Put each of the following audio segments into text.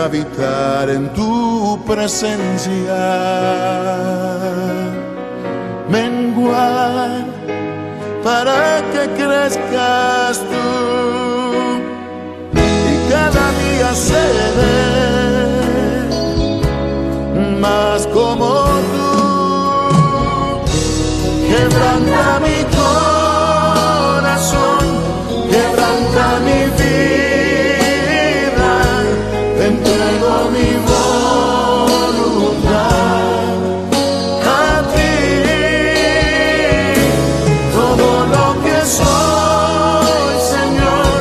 habitar en tu presencia, menguar para que crezcas tú y cada día seré más como tú. Quebranta mi corazón, quebranta mi vida, te entrego mi voluntad a ti. Todo lo que soy, Señor,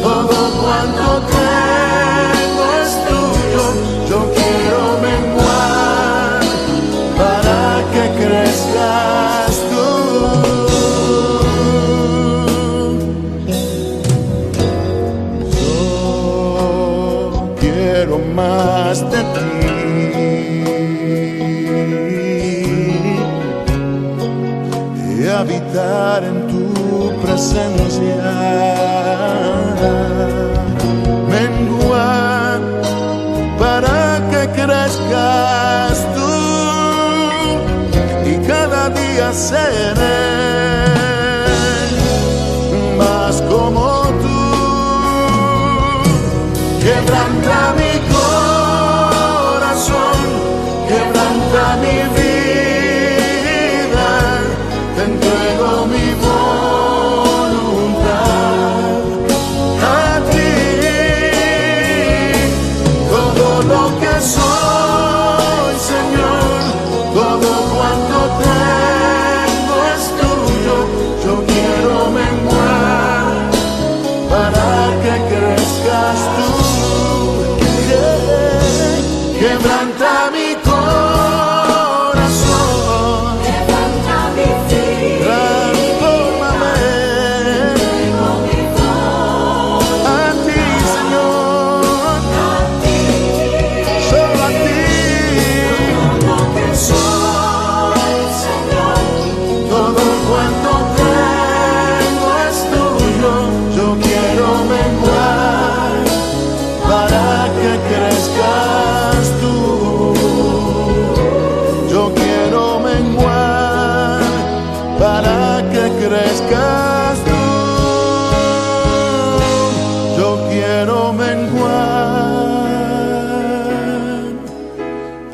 todo cuanto tengo es tuyo. Yo quiero menguar para que crezcas tú. Más de ti y habitar en tu presencia, menguar para que crezcas tú y cada día seré más como tú. Quebranta mi corazón, quebranta mi vida, te entrego mi voluntad a ti. Todo lo que soy, Señor, todo cuanto tengo es tuyo. Yo quiero menguar para que crezcas tú. Quebranta mi corazón, quebranta mi vida, transfórmame tengo mi voz a ti, Señor, a ti. solo a ti. Todo lo que soy, Señor, Todo cuanto tengo es tuyo. Yo quiero menguar para que crezcas tú. Yo quiero menguar para que crezcas tú. Yo quiero menguar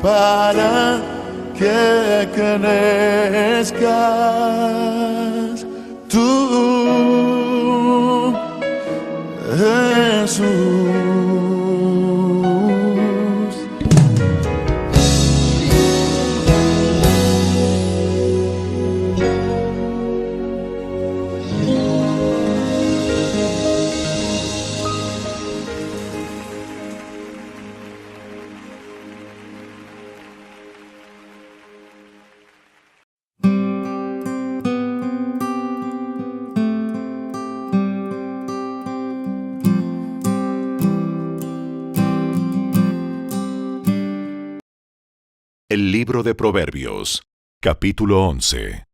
para que crezcas tú, Jesús. El libro de Proverbios, capítulo 11.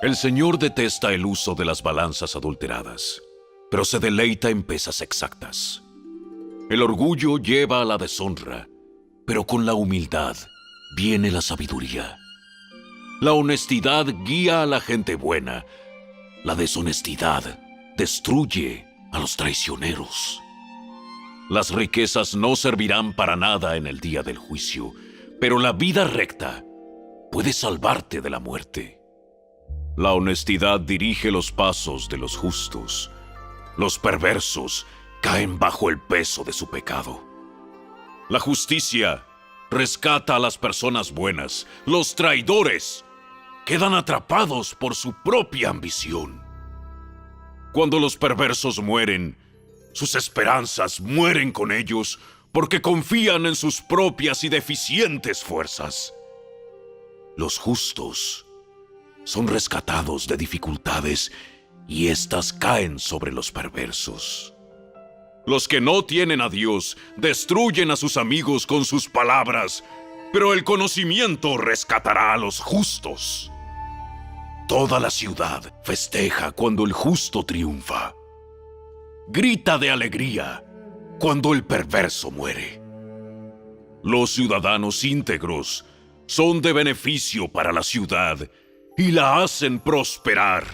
El Señor detesta el uso de las balanzas adulteradas, pero se deleita en pesas exactas. El orgullo lleva a la deshonra, pero con la humildad viene la sabiduría. La honestidad guía a la gente buena, la deshonestidad destruye a los traicioneros. Las riquezas no servirán para nada en el día del juicio, pero la vida recta puede salvarte de la muerte. La honestidad dirige los pasos de los justos. Los perversos caen bajo el peso de su pecado. La justicia rescata a las personas buenas. Los traidores quedan atrapados por su propia ambición. Cuando los perversos mueren, sus esperanzas mueren con ellos porque confían en sus propias y deficientes fuerzas. Los justos son rescatados de dificultades y éstas caen sobre los perversos. Los que no tienen a Dios destruyen a sus amigos con sus palabras, pero el conocimiento rescatará a los justos. Toda la ciudad festeja cuando el justo triunfa. Grita de alegría cuando el perverso muere. Los ciudadanos íntegros son de beneficio para la ciudad y la hacen prosperar.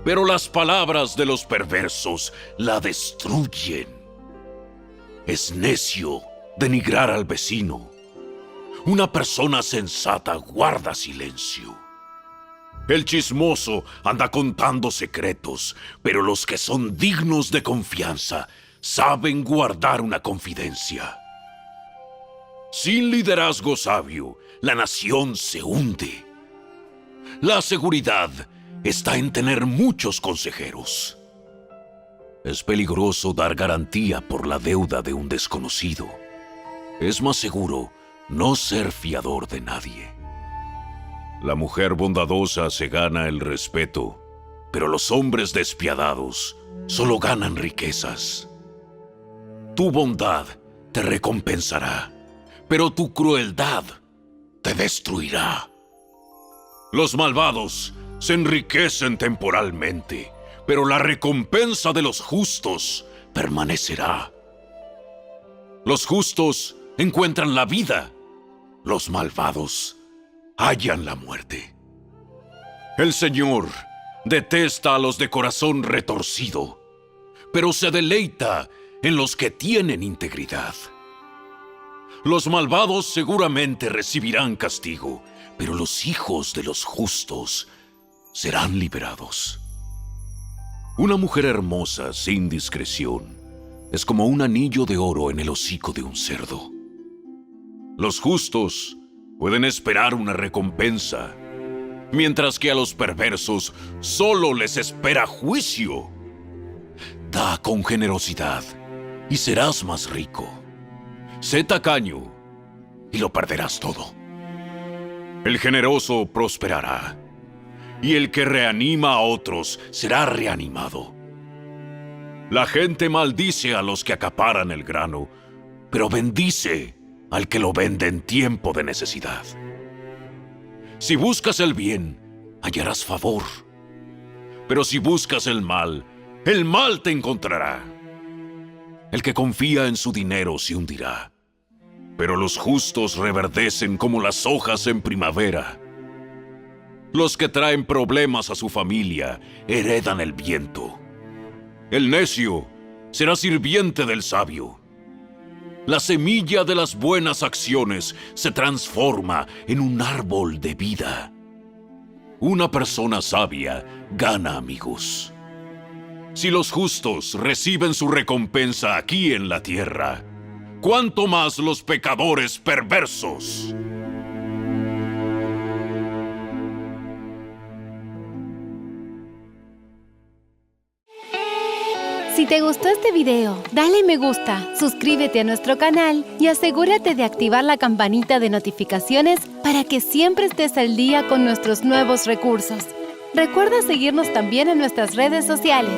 Pero las palabras de los perversos la destruyen. Es necio denigrar al vecino. Una persona sensata guarda silencio. El chismoso anda contando secretos, pero los que son dignos de confianza saben guardar una confidencia. Sin liderazgo sabio, la nación se hunde. La seguridad está en tener muchos consejeros. Es peligroso dar garantía por la deuda de un desconocido. Es más seguro no ser fiador de nadie. La mujer bondadosa se gana el respeto, pero los hombres despiadados solo ganan riquezas. Tu bondad te recompensará, pero tu crueldad te destruirá. Los malvados se enriquecen temporalmente, pero la recompensa de los justos permanecerá. Los justos encuentran la vida, los malvados hallan la muerte. El Señor detesta a los de corazón retorcido, pero se deleita en los que tienen integridad. Los malvados seguramente recibirán castigo, pero los hijos de los justos serán liberados. Una mujer hermosa sin discreción es como un anillo de oro en el hocico de un cerdo. Los justos pueden esperar una recompensa, mientras que a los perversos solo les espera juicio. Da con generosidad y serás más rico. Sé tacaño y lo perderás todo. El generoso prosperará, y el que reanima a otros será reanimado. La gente maldice a los que acaparan el grano, pero bendice al que lo vende en tiempo de necesidad. Si buscas el bien, hallarás favor. Pero si buscas el mal te encontrará. El que confía en su dinero se hundirá, pero los justos reverdecen como las hojas en primavera. Los que traen problemas a su familia heredan el viento. El necio será sirviente del sabio. La semilla de las buenas acciones se transforma en un árbol de vida. Una persona sabia gana amigos. Si los justos reciben su recompensa aquí en la tierra, ¿cuánto más los pecadores perversos? Si te gustó este video, dale me gusta, suscríbete a nuestro canal y asegúrate de activar la campanita de notificaciones para que siempre estés al día con nuestros nuevos recursos. Recuerda seguirnos también en nuestras redes sociales.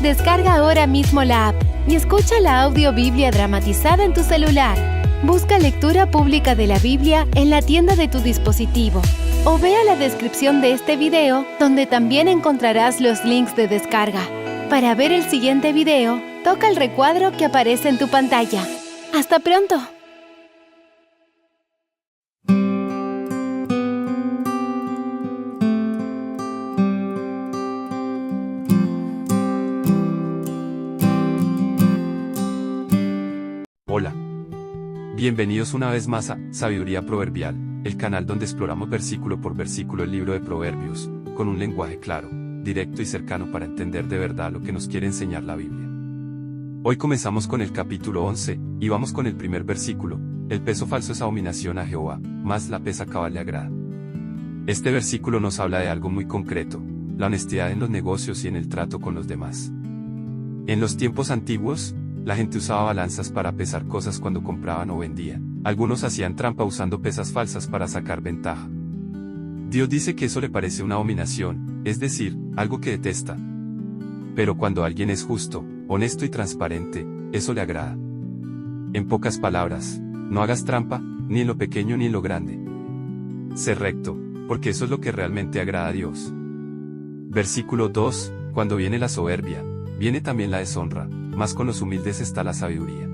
Descarga ahora mismo la app y escucha la audio Biblia dramatizada en tu celular. Busca lectura pública de la Biblia en la tienda de tu dispositivo o vea la descripción de este video donde también encontrarás los links de descarga. Para ver el siguiente video, toca el recuadro que aparece en tu pantalla. ¡Hasta pronto! Hola. Bienvenidos una vez más a Sabiduría Proverbial, el canal donde exploramos versículo por versículo el libro de Proverbios, con un lenguaje claro, directo y cercano para entender de verdad lo que nos quiere enseñar la Biblia. Hoy comenzamos con el capítulo 11, y vamos con el primer versículo: el peso falso es abominación a Jehová, mas la pesa cabal le agrada. Este versículo nos habla de algo muy concreto: la honestidad en los negocios y en el trato con los demás. En los tiempos antiguos, la gente usaba balanzas para pesar cosas cuando compraban o vendían. Algunos hacían trampa usando pesas falsas para sacar ventaja. Dios dice que eso le parece una abominación, es decir, algo que detesta. Pero cuando alguien es justo, honesto y transparente, eso le agrada. En pocas palabras, no hagas trampa, ni en lo pequeño ni en lo grande. Sé recto, porque eso es lo que realmente agrada a Dios. Versículo 2, cuando viene la soberbia, viene también la deshonra, mas con los humildes está la sabiduría.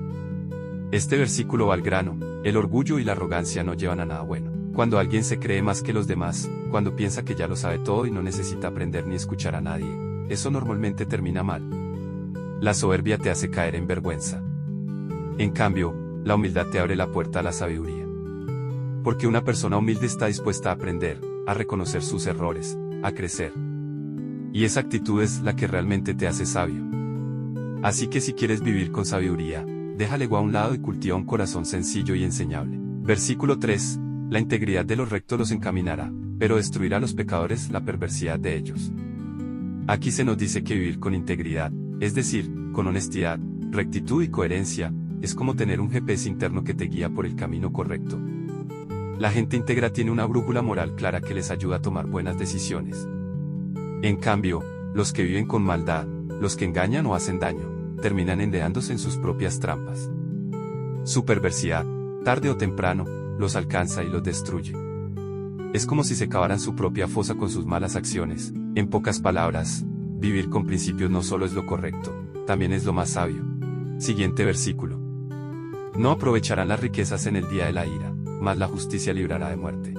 Este versículo va al grano: el orgullo y la arrogancia no llevan a nada bueno. Cuando alguien se cree más que los demás, cuando piensa que ya lo sabe todo y no necesita aprender ni escuchar a nadie, eso normalmente termina mal. La soberbia te hace caer en vergüenza. En cambio, la humildad te abre la puerta a la sabiduría. Porque una persona humilde está dispuesta a aprender, a reconocer sus errores, a crecer. Y esa actitud es la que realmente te hace sabio. Así que si quieres vivir con sabiduría, deja el ego a un lado y cultiva un corazón sencillo y enseñable. Versículo 3. La integridad de los rectos los encaminará, pero destruirá a los pecadores la perversidad de ellos. Aquí se nos dice que vivir con integridad, es decir, con honestidad, rectitud y coherencia, es como tener un GPS interno que te guía por el camino correcto. La gente íntegra tiene una brújula moral clara que les ayuda a tomar buenas decisiones. En cambio, los que viven con maldad, los que engañan o hacen daño, terminan enredándose en sus propias trampas. Su perversidad, tarde o temprano, los alcanza y los destruye. Es como si se cavaran su propia fosa con sus malas acciones. En pocas palabras, vivir con principios no solo es lo correcto, también es lo más sabio. Siguiente versículo. No aprovecharán las riquezas en el día de la ira, mas la justicia librará de muerte.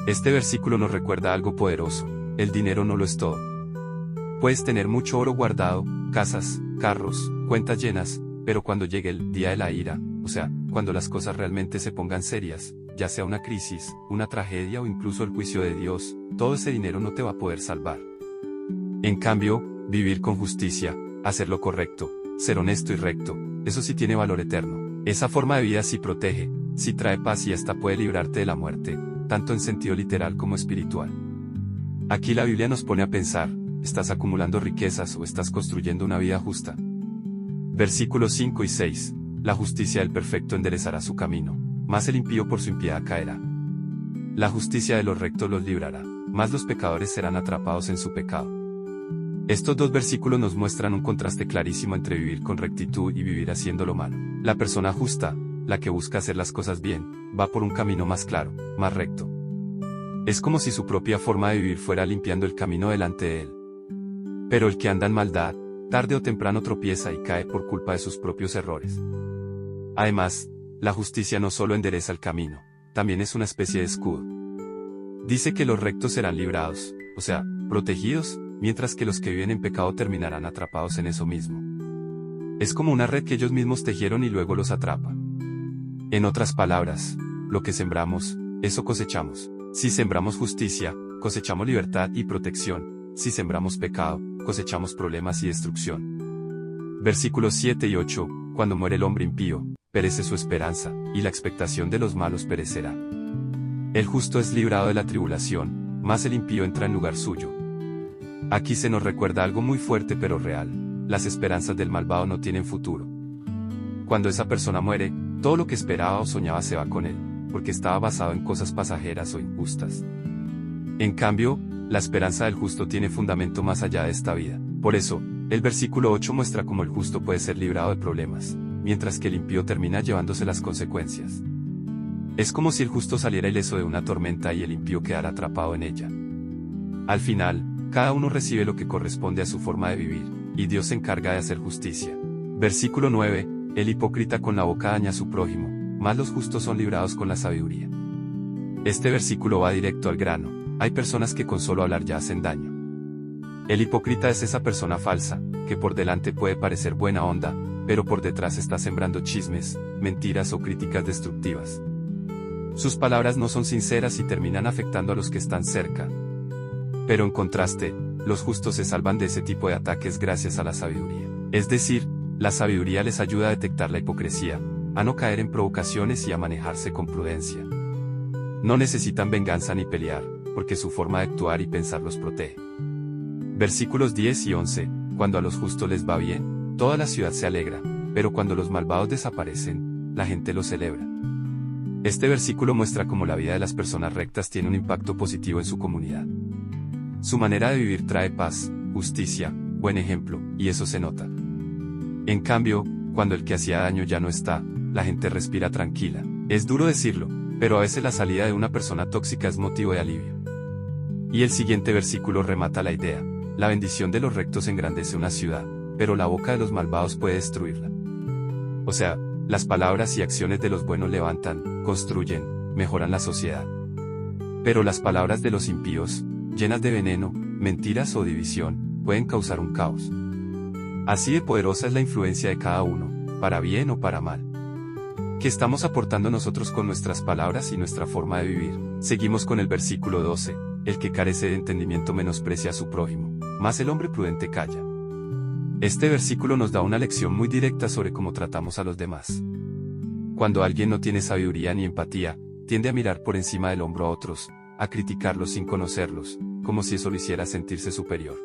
Este versículo nos recuerda algo poderoso: el dinero no lo es todo. Puedes tener mucho oro guardado, casas, carros, cuentas llenas, pero cuando llegue el día de la ira, o sea, cuando las cosas realmente se pongan serias, ya sea una crisis, una tragedia o incluso el juicio de Dios, todo ese dinero no te va a poder salvar. En cambio, vivir con justicia, hacer lo correcto, ser honesto y recto, eso sí tiene valor eterno. Esa forma de vida sí protege, sí trae paz y hasta puede librarte de la muerte, tanto en sentido literal como espiritual. Aquí la Biblia nos pone a pensar: ¿estás acumulando riquezas o estás construyendo una vida justa? Versículos 5 y 6. La justicia del perfecto enderezará su camino, mas el impío por su impiedad caerá. La justicia de los rectos los librará, mas los pecadores serán atrapados en su pecado. Estos dos versículos nos muestran un contraste clarísimo entre vivir con rectitud y vivir haciendo lo malo. La persona justa, la que busca hacer las cosas bien, va por un camino más claro, más recto. Es como si su propia forma de vivir fuera limpiando el camino delante de él. Pero el que anda en maldad, tarde o temprano tropieza y cae por culpa de sus propios errores. Además, la justicia no solo endereza el camino, también es una especie de escudo. Dice que los rectos serán librados, o sea, protegidos, mientras que los que viven en pecado terminarán atrapados en eso mismo. Es como una red que ellos mismos tejieron y luego los atrapa. En otras palabras, lo que sembramos, eso cosechamos. Si sembramos justicia, cosechamos libertad y protección. Si sembramos pecado, cosechamos problemas y destrucción. Versículos 7 y 8. Cuando muere el hombre impío, perece su esperanza, y la expectación de los malos perecerá. El justo es librado de la tribulación, mas el impío entra en lugar suyo. Aquí se nos recuerda algo muy fuerte pero real: las esperanzas del malvado no tienen futuro. Cuando esa persona muere, todo lo que esperaba o soñaba se va con él, porque estaba basado en cosas pasajeras o injustas. En cambio, la esperanza del justo tiene fundamento más allá de esta vida. Por eso, el versículo 8 muestra cómo el justo puede ser librado de problemas, mientras que el impío termina llevándose las consecuencias. Es como si el justo saliera ileso de una tormenta y el impío quedara atrapado en ella. Al final, cada uno recibe lo que corresponde a su forma de vivir, y Dios se encarga de hacer justicia. Versículo 9. El hipócrita con la boca daña a su prójimo, mas los justos son librados con la sabiduría. Este versículo va directo al grano: hay personas que con solo hablar ya hacen daño. El hipócrita es esa persona falsa, que por delante puede parecer buena onda, pero por detrás está sembrando chismes, mentiras o críticas destructivas. Sus palabras no son sinceras y terminan afectando a los que están cerca. Pero en contraste, los justos se salvan de ese tipo de ataques gracias a la sabiduría. Es decir, la sabiduría les ayuda a detectar la hipocresía, a no caer en provocaciones y a manejarse con prudencia. No necesitan venganza ni pelear, porque su forma de actuar y pensar los protege. Versículos 10 y 11. Cuando a los justos les va bien, toda la ciudad se alegra, pero cuando los malvados desaparecen, la gente lo celebra. Este versículo muestra cómo la vida de las personas rectas tiene un impacto positivo en su comunidad. Su manera de vivir trae paz, justicia, buen ejemplo, y eso se nota. En cambio, cuando el que hacía daño ya no está, la gente respira tranquila. Es duro decirlo, pero a veces la salida de una persona tóxica es motivo de alivio. Y el siguiente versículo remata la idea: la bendición de los rectos engrandece una ciudad, pero la boca de los malvados puede destruirla. O sea, las palabras y acciones de los buenos levantan, construyen, mejoran la sociedad. Pero las palabras de los impíos, llenas de veneno, mentiras o división, pueden causar un caos. Así de poderosa es la influencia de cada uno, para bien o para mal. ¿Qué estamos aportando nosotros con nuestras palabras y nuestra forma de vivir? Seguimos con el versículo 12, el que carece de entendimiento menosprecia a su prójimo, mas el hombre prudente calla. Este versículo nos da una lección muy directa sobre cómo tratamos a los demás. Cuando alguien no tiene sabiduría ni empatía, tiende a mirar por encima del hombro a otros, a criticarlos sin conocerlos, como si eso lo hiciera sentirse superior.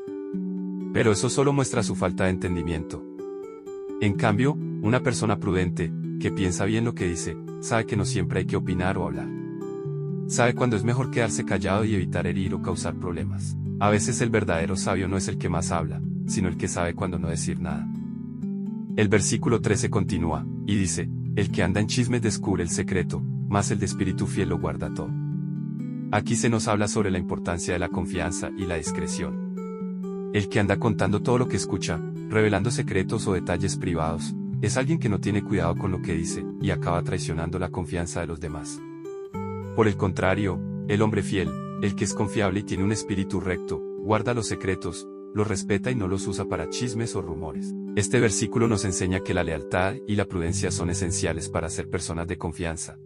Pero eso solo muestra su falta de entendimiento. En cambio, una persona prudente, que piensa bien lo que dice, sabe que no siempre hay que opinar o hablar. Sabe cuándo es mejor quedarse callado y evitar herir o causar problemas. A veces el verdadero sabio no es el que más habla, sino el que sabe cuándo no decir nada. El versículo 13 continúa, y dice, el que anda en chismes descubre el secreto, mas el de espíritu fiel lo guarda todo. Aquí se nos habla sobre la importancia de la confianza y la discreción. El que anda contando todo lo que escucha, revelando secretos o detalles privados, es alguien que no tiene cuidado con lo que dice, y acaba traicionando la confianza de los demás. Por el contrario, el hombre fiel, el que es confiable y tiene un espíritu recto, guarda los secretos, los respeta y no los usa para chismes o rumores. Este versículo nos enseña que la lealtad y la prudencia son esenciales para ser personas de confianza.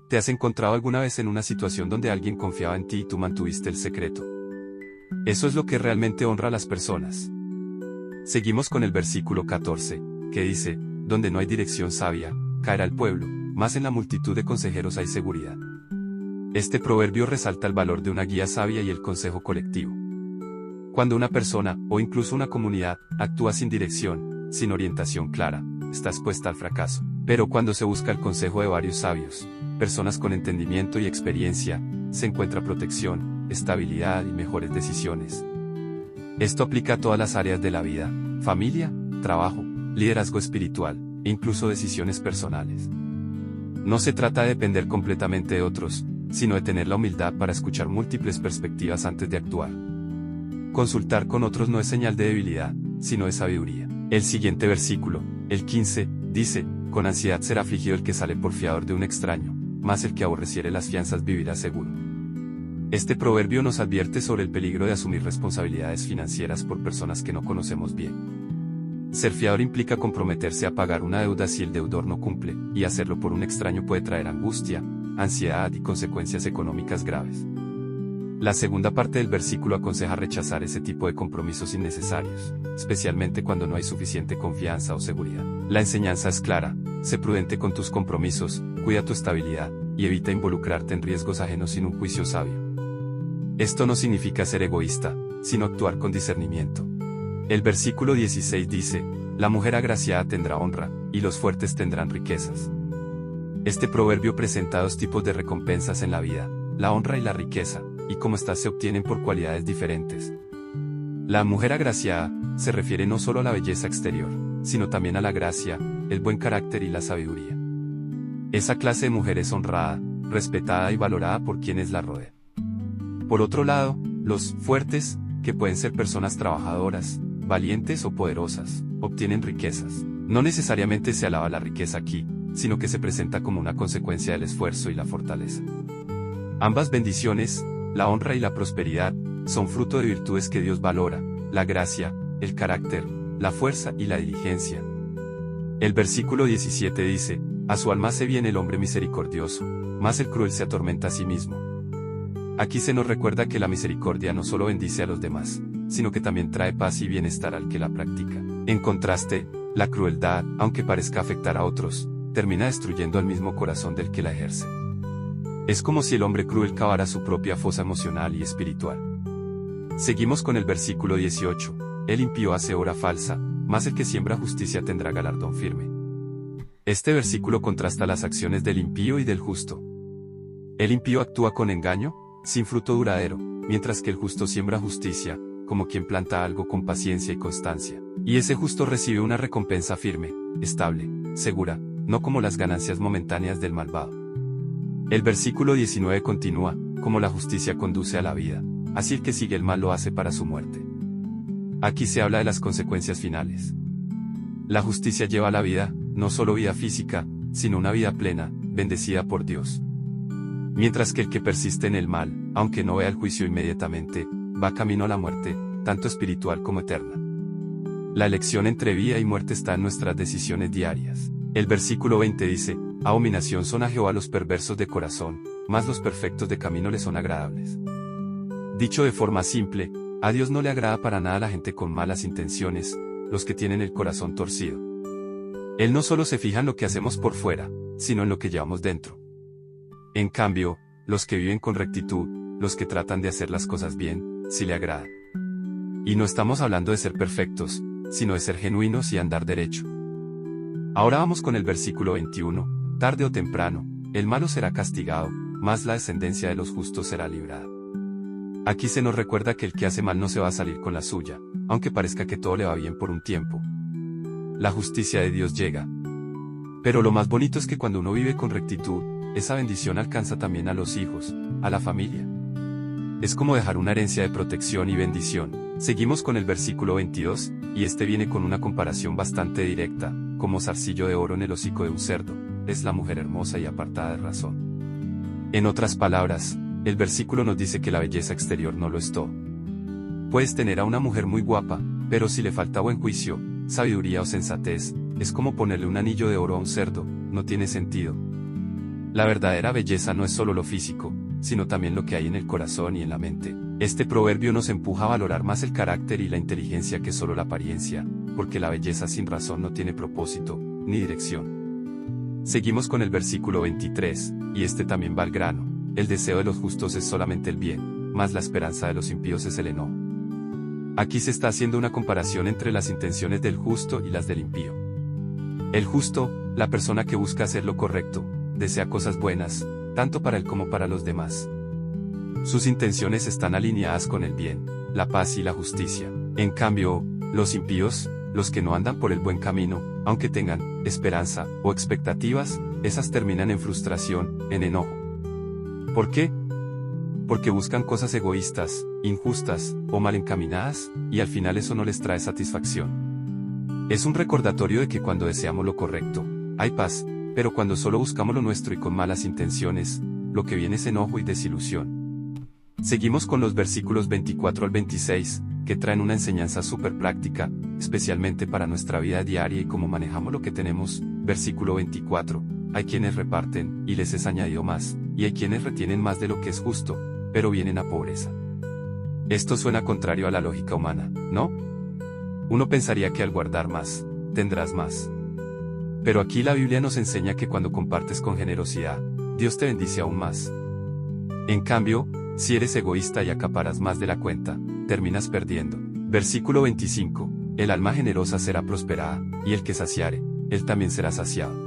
¿Te has encontrado alguna vez en una situación donde alguien confiaba en ti y tú mantuviste el secreto? Eso es lo que realmente honra a las personas. Seguimos con el versículo 14, que dice, donde no hay dirección sabia, caerá el pueblo, mas en la multitud de consejeros hay seguridad. Este proverbio resalta el valor de una guía sabia y el consejo colectivo. Cuando una persona, o incluso una comunidad, actúa sin dirección, sin orientación clara, está expuesta al fracaso. Pero cuando se busca el consejo de varios sabios, personas con entendimiento y experiencia, se encuentra protección, estabilidad y mejores decisiones. Esto aplica a todas las áreas de la vida, familia, trabajo, liderazgo espiritual, e incluso decisiones personales. No se trata de depender completamente de otros, sino de tener la humildad para escuchar múltiples perspectivas antes de actuar. Consultar con otros no es señal de debilidad, sino de sabiduría. El siguiente versículo, el 15, dice, con ansiedad será afligido el que sale por fiador de un extraño, mas el que aborreciere las fianzas vivirá seguro. Este proverbio nos advierte sobre el peligro de asumir responsabilidades financieras por personas que no conocemos bien. Ser fiador implica comprometerse a pagar una deuda si el deudor no cumple, y hacerlo por un extraño puede traer angustia, ansiedad y consecuencias económicas graves. La segunda parte del versículo aconseja rechazar ese tipo de compromisos innecesarios, especialmente cuando no hay suficiente confianza o seguridad. La enseñanza es clara, sé prudente con tus compromisos, cuida tu estabilidad, y evita involucrarte en riesgos ajenos sin un juicio sabio. Esto no significa ser egoísta, sino actuar con discernimiento. El versículo 16 dice, la mujer agraciada tendrá honra, y los fuertes tendrán riquezas. Este proverbio presenta dos tipos de recompensas en la vida, la honra y la riqueza, y como éstas se obtienen por cualidades diferentes. La mujer agraciada se refiere no solo a la belleza exterior, sino también a la gracia, el buen carácter y la sabiduría. Esa clase de mujer es honrada, respetada y valorada por quienes la rodean. Por otro lado, los fuertes, que pueden ser personas trabajadoras, valientes o poderosas, obtienen riquezas. No necesariamente se alaba la riqueza aquí, sino que se presenta como una consecuencia del esfuerzo y la fortaleza. Ambas bendiciones, la honra y la prosperidad, son fruto de virtudes que Dios valora, la gracia, el carácter, la fuerza y la diligencia. El versículo 17 dice, a su alma hace bien el hombre misericordioso, mas el cruel se atormenta a sí mismo. Aquí se nos recuerda que la misericordia no solo bendice a los demás, sino que también trae paz y bienestar al que la practica. En contraste, la crueldad, aunque parezca afectar a otros, termina destruyendo el mismo corazón del que la ejerce. Es como si el hombre cruel cavara su propia fosa emocional y espiritual. Seguimos con el versículo 18, el impío hace obra falsa, mas el que siembra justicia tendrá galardón firme. Este versículo contrasta las acciones del impío y del justo. El impío actúa con engaño, sin fruto duradero, mientras que el justo siembra justicia, como quien planta algo con paciencia y constancia. Y ese justo recibe una recompensa firme, estable, segura, no como las ganancias momentáneas del malvado. El versículo 19 continúa, como la justicia conduce a la vida, así el que sigue el mal lo hace para su muerte. Aquí se habla de las consecuencias finales. La justicia lleva a la vida, no solo vida física, sino una vida plena, bendecida por Dios. Mientras que el que persiste en el mal, aunque no vea el juicio inmediatamente, va camino a la muerte, tanto espiritual como eterna. La elección entre vida y muerte está en nuestras decisiones diarias. El versículo 20 dice, abominación son a Jehová los perversos de corazón, mas los perfectos de camino le son agradables. Dicho de forma simple, a Dios no le agrada para nada la gente con malas intenciones, los que tienen el corazón torcido. Él no solo se fija en lo que hacemos por fuera, sino en lo que llevamos dentro. En cambio, los que viven con rectitud, los que tratan de hacer las cosas bien, sí le agrada. Y no estamos hablando de ser perfectos, sino de ser genuinos y andar derecho. Ahora vamos con el versículo 21, tarde o temprano, el malo será castigado, mas la descendencia de los justos será librada. Aquí se nos recuerda que el que hace mal no se va a salir con la suya, aunque parezca que todo le va bien por un tiempo. La justicia de Dios llega. Pero lo más bonito es que cuando uno vive con rectitud, esa bendición alcanza también a los hijos, a la familia. Es como dejar una herencia de protección y bendición. Seguimos con el versículo 22, y este viene con una comparación bastante directa, como zarcillo de oro en el hocico de un cerdo, es la mujer hermosa y apartada de razón. En otras palabras, el versículo nos dice que la belleza exterior no lo es todo. Puedes tener a una mujer muy guapa, pero si le falta buen juicio, sabiduría o sensatez, es como ponerle un anillo de oro a un cerdo, no tiene sentido. La verdadera belleza no es solo lo físico, sino también lo que hay en el corazón y en la mente. Este proverbio nos empuja a valorar más el carácter y la inteligencia que solo la apariencia, porque la belleza sin razón no tiene propósito, ni dirección. Seguimos con el versículo 23, y este también va al grano. El deseo de los justos es solamente el bien, mas la esperanza de los impíos es el enojo. Aquí se está haciendo una comparación entre las intenciones del justo y las del impío. El justo, la persona que busca hacer lo correcto, desea cosas buenas, tanto para él como para los demás. Sus intenciones están alineadas con el bien, la paz y la justicia. En cambio, los impíos, los que no andan por el buen camino, aunque tengan esperanza o expectativas, esas terminan en frustración, en enojo. ¿Por qué? Porque buscan cosas egoístas, injustas o mal encaminadas, y al final eso no les trae satisfacción. Es un recordatorio de que cuando deseamos lo correcto, hay paz, pero cuando solo buscamos lo nuestro y con malas intenciones, lo que viene es enojo y desilusión. Seguimos con los versículos 24 al 26, que traen una enseñanza súper práctica, especialmente para nuestra vida diaria y cómo manejamos lo que tenemos. Versículo 24, hay quienes reparten, y les es añadido más, y hay quienes retienen más de lo que es justo, pero vienen a pobreza. Esto suena contrario a la lógica humana, ¿no? Uno pensaría que al guardar más, tendrás más. Pero aquí la Biblia nos enseña que cuando compartes con generosidad, Dios te bendice aún más. En cambio, si eres egoísta y acaparas más de la cuenta, terminas perdiendo. Versículo 25, el alma generosa será prosperada, y el que saciare, él también será saciado.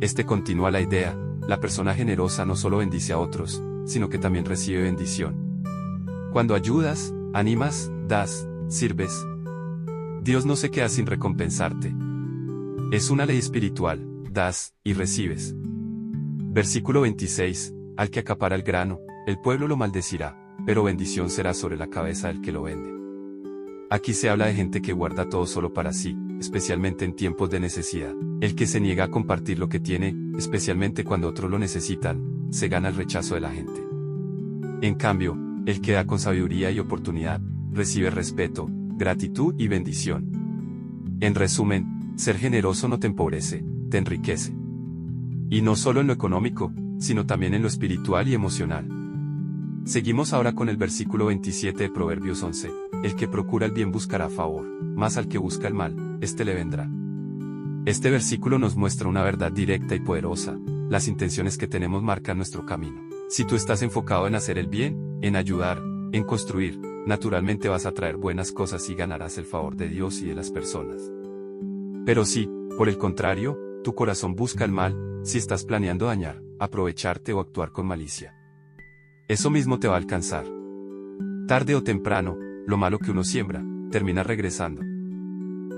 Este continúa la idea, la persona generosa no solo bendice a otros, sino que también recibe bendición. Cuando ayudas, animas, das, sirves, Dios no se queda sin recompensarte. Es una ley espiritual, das, y recibes. Versículo 26, al que acapara el grano, el pueblo lo maldecirá, pero bendición será sobre la cabeza del que lo vende. Aquí se habla de gente que guarda todo solo para sí, especialmente en tiempos de necesidad. El que se niega a compartir lo que tiene, especialmente cuando otros lo necesitan, se gana el rechazo de la gente. En cambio, el que da con sabiduría y oportunidad, recibe respeto, gratitud y bendición. En resumen, ser generoso no te empobrece, te enriquece. Y no solo en lo económico, sino también en lo espiritual y emocional. Seguimos ahora con el versículo 27 de Proverbios 11, el que procura el bien buscará favor, mas al que busca el mal, éste le vendrá. Este versículo nos muestra una verdad directa y poderosa, las intenciones que tenemos marcan nuestro camino. Si tú estás enfocado en hacer el bien, en ayudar, en construir, naturalmente vas a traer buenas cosas y ganarás el favor de Dios y de las personas. Pero si, por el contrario, tu corazón busca el mal, si estás planeando dañar, aprovecharte o actuar con malicia, eso mismo te va a alcanzar. Tarde o temprano, lo malo que uno siembra, termina regresando.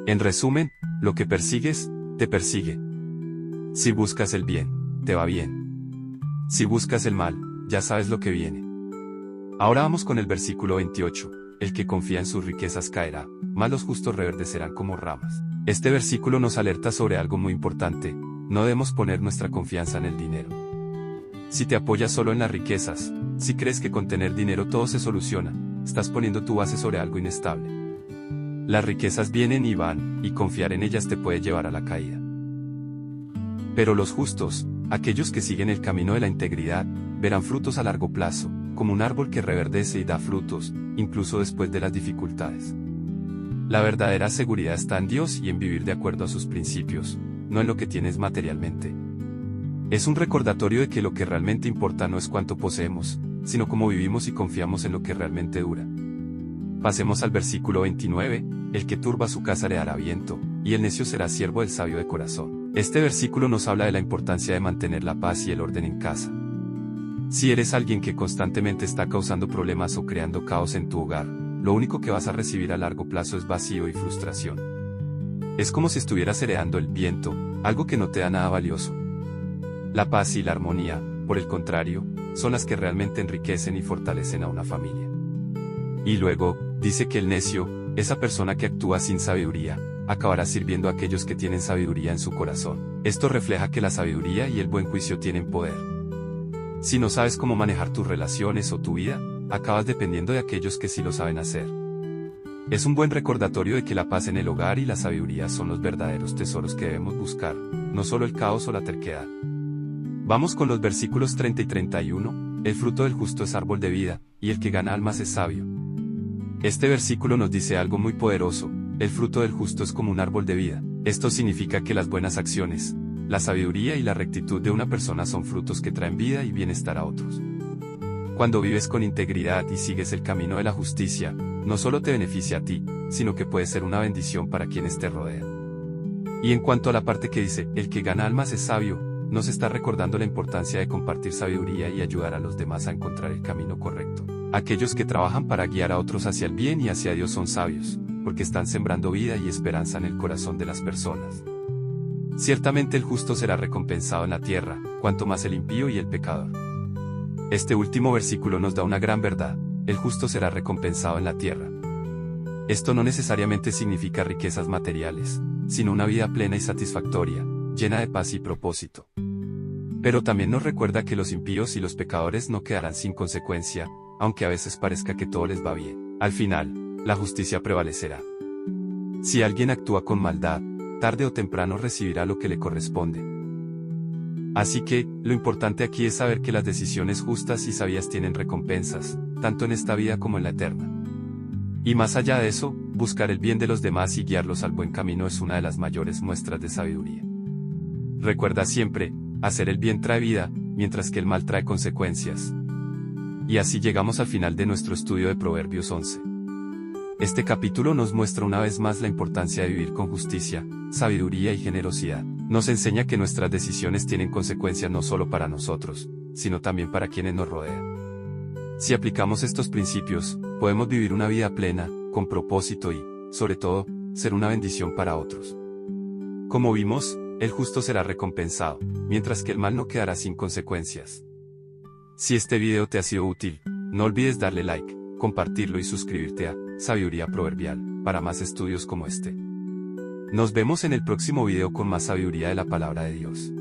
En resumen, lo que persigues, te persigue. Si buscas el bien, te va bien. Si buscas el mal, ya sabes lo que viene. Ahora vamos con el versículo 28, el que confía en sus riquezas caerá, mas los justos reverdecerán como ramas. Este versículo nos alerta sobre algo muy importante: no debemos poner nuestra confianza en el dinero. Si te apoyas solo en las riquezas, si crees que con tener dinero todo se soluciona, estás poniendo tu base sobre algo inestable. Las riquezas vienen y van, y confiar en ellas te puede llevar a la caída. Pero los justos, aquellos que siguen el camino de la integridad, verán frutos a largo plazo, como un árbol que reverdece y da frutos, incluso después de las dificultades. La verdadera seguridad está en Dios y en vivir de acuerdo a sus principios, no en lo que tienes materialmente. Es un recordatorio de que lo que realmente importa no es cuánto poseemos, sino cómo vivimos y confiamos en lo que realmente dura. Pasemos al versículo 29, el que turba su casa heredará viento, y el necio será siervo del sabio de corazón. Este versículo nos habla de la importancia de mantener la paz y el orden en casa. Si eres alguien que constantemente está causando problemas o creando caos en tu hogar, lo único que vas a recibir a largo plazo es vacío y frustración. Es como si estuvieras heredando el viento, algo que no te da nada valioso. La paz y la armonía, por el contrario, son las que realmente enriquecen y fortalecen a una familia. Y luego, dice que el necio, esa persona que actúa sin sabiduría, acabará sirviendo a aquellos que tienen sabiduría en su corazón. Esto refleja que la sabiduría y el buen juicio tienen poder. Si no sabes cómo manejar tus relaciones o tu vida, acabas dependiendo de aquellos que sí lo saben hacer. Es un buen recordatorio de que la paz en el hogar y la sabiduría son los verdaderos tesoros que debemos buscar, no solo el caos o la terquedad. Vamos con los versículos 30 y 31, el fruto del justo es árbol de vida, y el que gana almas es sabio. Este versículo nos dice algo muy poderoso: el fruto del justo es como un árbol de vida. Esto significa que las buenas acciones, la sabiduría y la rectitud de una persona son frutos que traen vida y bienestar a otros. Cuando vives con integridad y sigues el camino de la justicia, no solo te beneficia a ti, sino que puede ser una bendición para quienes te rodean. Y en cuanto a la parte que dice, el que gana almas es sabio, nos está recordando la importancia de compartir sabiduría y ayudar a los demás a encontrar el camino correcto. Aquellos que trabajan para guiar a otros hacia el bien y hacia Dios son sabios, porque están sembrando vida y esperanza en el corazón de las personas. Ciertamente el justo será recompensado en la tierra, cuanto más el impío y el pecador. Este último versículo nos da una gran verdad: el justo será recompensado en la tierra. Esto no necesariamente significa riquezas materiales, sino una vida plena y satisfactoria, llena de paz y propósito. Pero también nos recuerda que los impíos y los pecadores no quedarán sin consecuencia, aunque a veces parezca que todo les va bien. Al final, la justicia prevalecerá. Si alguien actúa con maldad, tarde o temprano recibirá lo que le corresponde. Así que, lo importante aquí es saber que las decisiones justas y sabias tienen recompensas, tanto en esta vida como en la eterna. Y más allá de eso, buscar el bien de los demás y guiarlos al buen camino es una de las mayores muestras de sabiduría. Recuerda siempre, hacer el bien trae vida, mientras que el mal trae consecuencias. Y así llegamos al final de nuestro estudio de Proverbios 11. Este capítulo nos muestra una vez más la importancia de vivir con justicia, sabiduría y generosidad. Nos enseña que nuestras decisiones tienen consecuencias no solo para nosotros, sino también para quienes nos rodean. Si aplicamos estos principios, podemos vivir una vida plena, con propósito y, sobre todo, ser una bendición para otros. Como vimos, el justo será recompensado, mientras que el mal no quedará sin consecuencias. Si este video te ha sido útil, no olvides darle like, compartirlo y suscribirte a Sabiduría Proverbial, para más estudios como este. Nos vemos en el próximo video con más sabiduría de la palabra de Dios.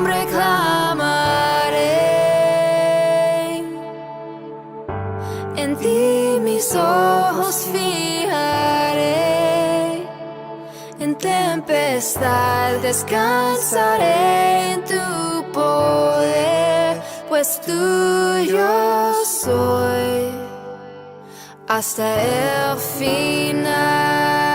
nombre clamaré. En ti mis ojos fijaré. En tempestad descansaré en tu poder, pues tuyo soy hasta el final.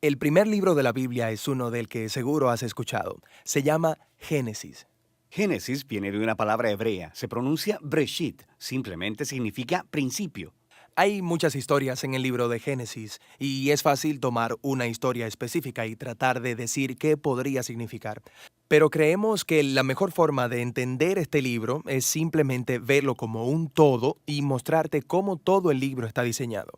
El primer libro de la Biblia es uno del que seguro has escuchado. Se llama Génesis. Génesis viene de una palabra hebrea. Se pronuncia Breshit. Simplemente significa principio. Hay muchas historias en el libro de Génesis y es fácil tomar una historia específica y tratar de decir qué podría significar. Pero creemos que la mejor forma de entender este libro es simplemente verlo como un todo y mostrarte cómo todo el libro está diseñado.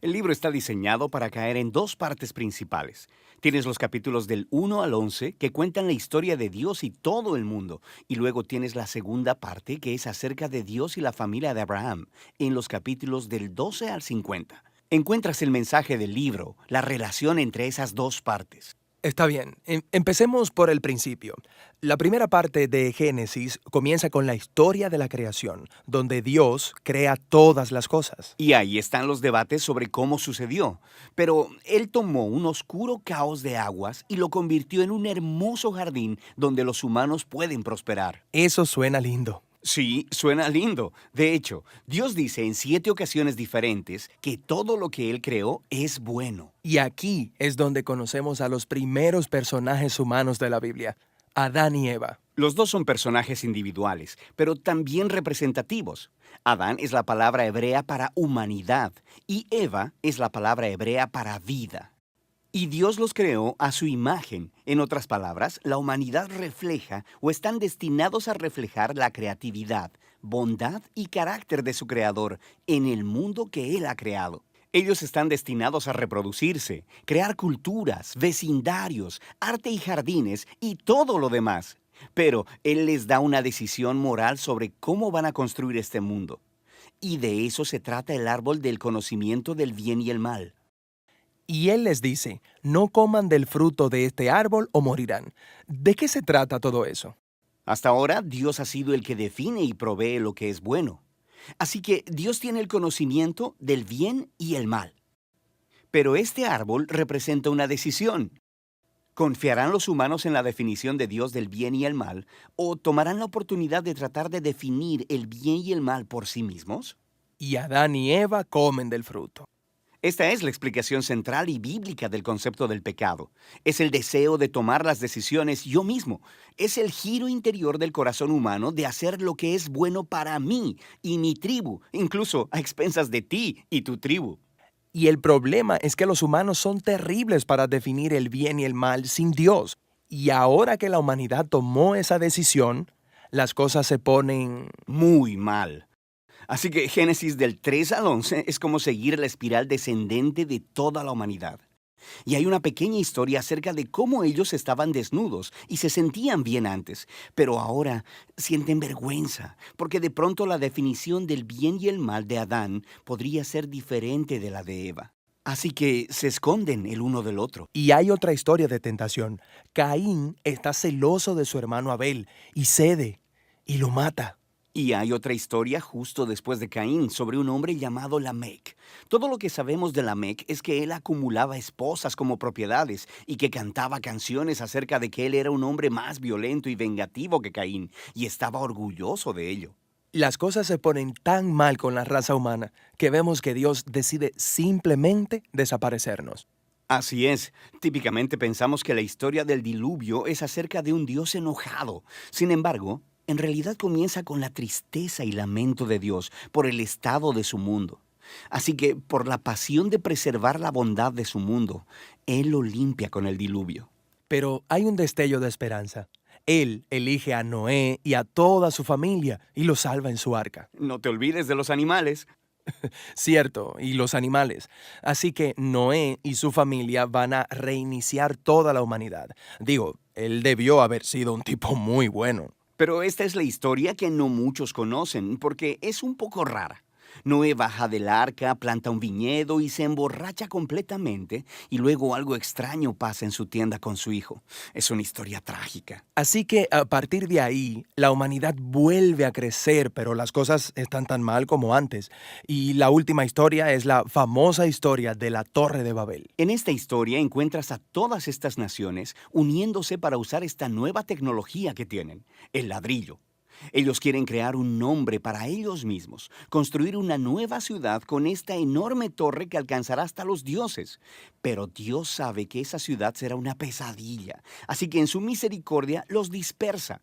El libro está diseñado para caer en dos partes principales. Tienes los capítulos del 1 al 11 que cuentan la historia de Dios y todo el mundo. Y luego tienes la segunda parte que es acerca de Dios y la familia de Abraham, en los capítulos del 12 al 50. Encuentras el mensaje del libro, la relación entre esas dos partes. Está bien, empecemos por el principio. La primera parte de Génesis comienza con la historia de la creación, donde Dios crea todas las cosas. Y ahí están los debates sobre cómo sucedió. Pero Él tomó un oscuro caos de aguas y lo convirtió en un hermoso jardín donde los humanos pueden prosperar. Eso suena lindo. Sí, suena lindo. De hecho, Dios dice en 7 ocasiones diferentes que todo lo que Él creó es bueno. Y aquí es donde conocemos a los primeros personajes humanos de la Biblia, Adán y Eva. Los dos son personajes individuales, pero también representativos. Adán es la palabra hebrea para humanidad y Eva es la palabra hebrea para vida. Y Dios los creó a su imagen. En otras palabras, la humanidad refleja o están destinados a reflejar la creatividad, bondad y carácter de su Creador en el mundo que Él ha creado. Ellos están destinados a reproducirse, crear culturas, vecindarios, arte y jardines y todo lo demás. Pero Él les da una decisión moral sobre cómo van a construir este mundo. Y de eso se trata el árbol del conocimiento del bien y el mal. Y Él les dice, no coman del fruto de este árbol o morirán. ¿De qué se trata todo eso? Hasta ahora, Dios ha sido el que define y provee lo que es bueno. Así que Dios tiene el conocimiento del bien y el mal. Pero este árbol representa una decisión. ¿Confiarán los humanos en la definición de Dios del bien y el mal o tomarán la oportunidad de tratar de definir el bien y el mal por sí mismos? Y Adán y Eva comen del fruto. Esta es la explicación central y bíblica del concepto del pecado. Es el deseo de tomar las decisiones yo mismo. Es el giro interior del corazón humano de hacer lo que es bueno para mí y mi tribu, incluso a expensas de ti y tu tribu. Y el problema es que los humanos son terribles para definir el bien y el mal sin Dios. Y ahora que la humanidad tomó esa decisión, las cosas se ponen muy mal. Así que Génesis del 3 al 11 es como seguir la espiral descendente de toda la humanidad. Y hay una pequeña historia acerca de cómo ellos estaban desnudos y se sentían bien antes, pero ahora sienten vergüenza, porque de pronto la definición del bien y el mal de Adán podría ser diferente de la de Eva. Así que se esconden el uno del otro. Y hay otra historia de tentación. Caín está celoso de su hermano Abel y cede y lo mata. Y hay otra historia justo después de Caín sobre un hombre llamado Lamec. Todo lo que sabemos de Lamec es que él acumulaba esposas como propiedades y que cantaba canciones acerca de que él era un hombre más violento y vengativo que Caín y estaba orgulloso de ello. Las cosas se ponen tan mal con la raza humana que vemos que Dios decide simplemente desaparecernos. Así es. Típicamente pensamos que la historia del diluvio es acerca de un Dios enojado. Sin embargo, en realidad comienza con la tristeza y lamento de Dios por el estado de su mundo. Así que, por la pasión de preservar la bondad de su mundo, Él lo limpia con el diluvio. Pero hay un destello de esperanza. Él elige a Noé y a toda su familia y los salva en su arca. No te olvides de los animales. Cierto, y los animales. Así que Noé y su familia van a reiniciar toda la humanidad. Digo, él debió haber sido un tipo muy bueno. Pero esta es la historia que no muchos conocen, porque es un poco rara. Noé baja del arca, planta un viñedo y se emborracha completamente, y luego algo extraño pasa en su tienda con su hijo. Es una historia trágica. Así que a partir de ahí, la humanidad vuelve a crecer, pero las cosas están tan mal como antes. Y la última historia es la famosa historia de la Torre de Babel. En esta historia encuentras a todas estas naciones uniéndose para usar esta nueva tecnología que tienen, el ladrillo. Ellos quieren crear un nombre para ellos mismos, construir una nueva ciudad con esta enorme torre que alcanzará hasta los dioses. Pero Dios sabe que esa ciudad será una pesadilla, así que en su misericordia los dispersa.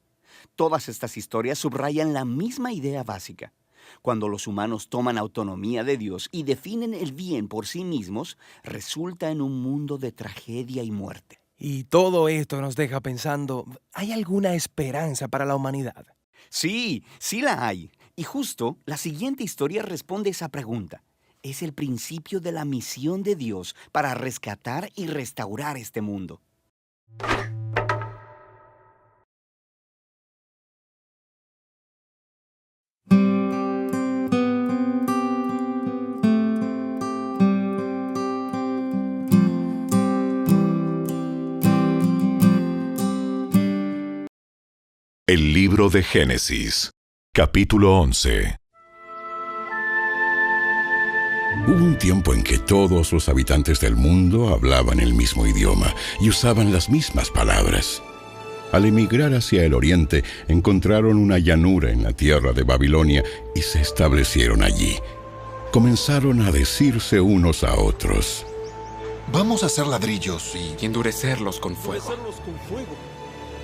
Todas estas historias subrayan la misma idea básica. Cuando los humanos toman autonomía de Dios y definen el bien por sí mismos, resulta en un mundo de tragedia y muerte. Y todo esto nos deja pensando, ¿hay alguna esperanza para la humanidad? Sí, sí la hay. Y justo la siguiente historia responde esa pregunta. Es el principio de la misión de Dios para rescatar y restaurar este mundo. El libro de Génesis, capítulo 11. Hubo un tiempo en que todos los habitantes del mundo hablaban el mismo idioma y usaban las mismas palabras. Al emigrar hacia el oriente, encontraron una llanura en la tierra de Babilonia y se establecieron allí. Comenzaron a decirse unos a otros: Vamos a hacer ladrillos y endurecerlos con fuego.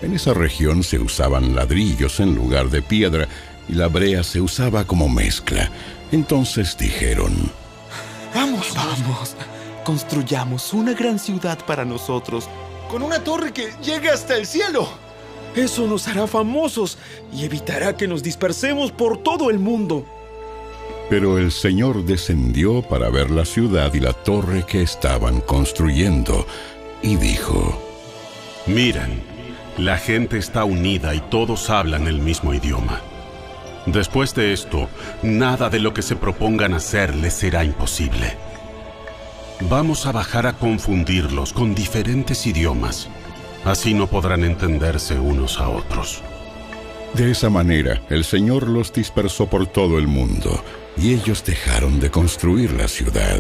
En esa región se usaban ladrillos en lugar de piedra y la brea se usaba como mezcla. Entonces dijeron: Vamos, construyamos una gran ciudad para nosotros, con una torre que llegue hasta el cielo. Eso nos hará famosos y evitará que nos dispersemos por todo el mundo. Pero el Señor descendió para ver la ciudad y la torre que estaban construyendo y dijo: Miren, la gente está unida y todos hablan el mismo idioma. Después de esto, nada de lo que se propongan hacer les será imposible. Vamos a bajar a confundirlos con diferentes idiomas. Así no podrán entenderse unos a otros. De esa manera, el Señor los dispersó por todo el mundo, y ellos dejaron de construir la ciudad.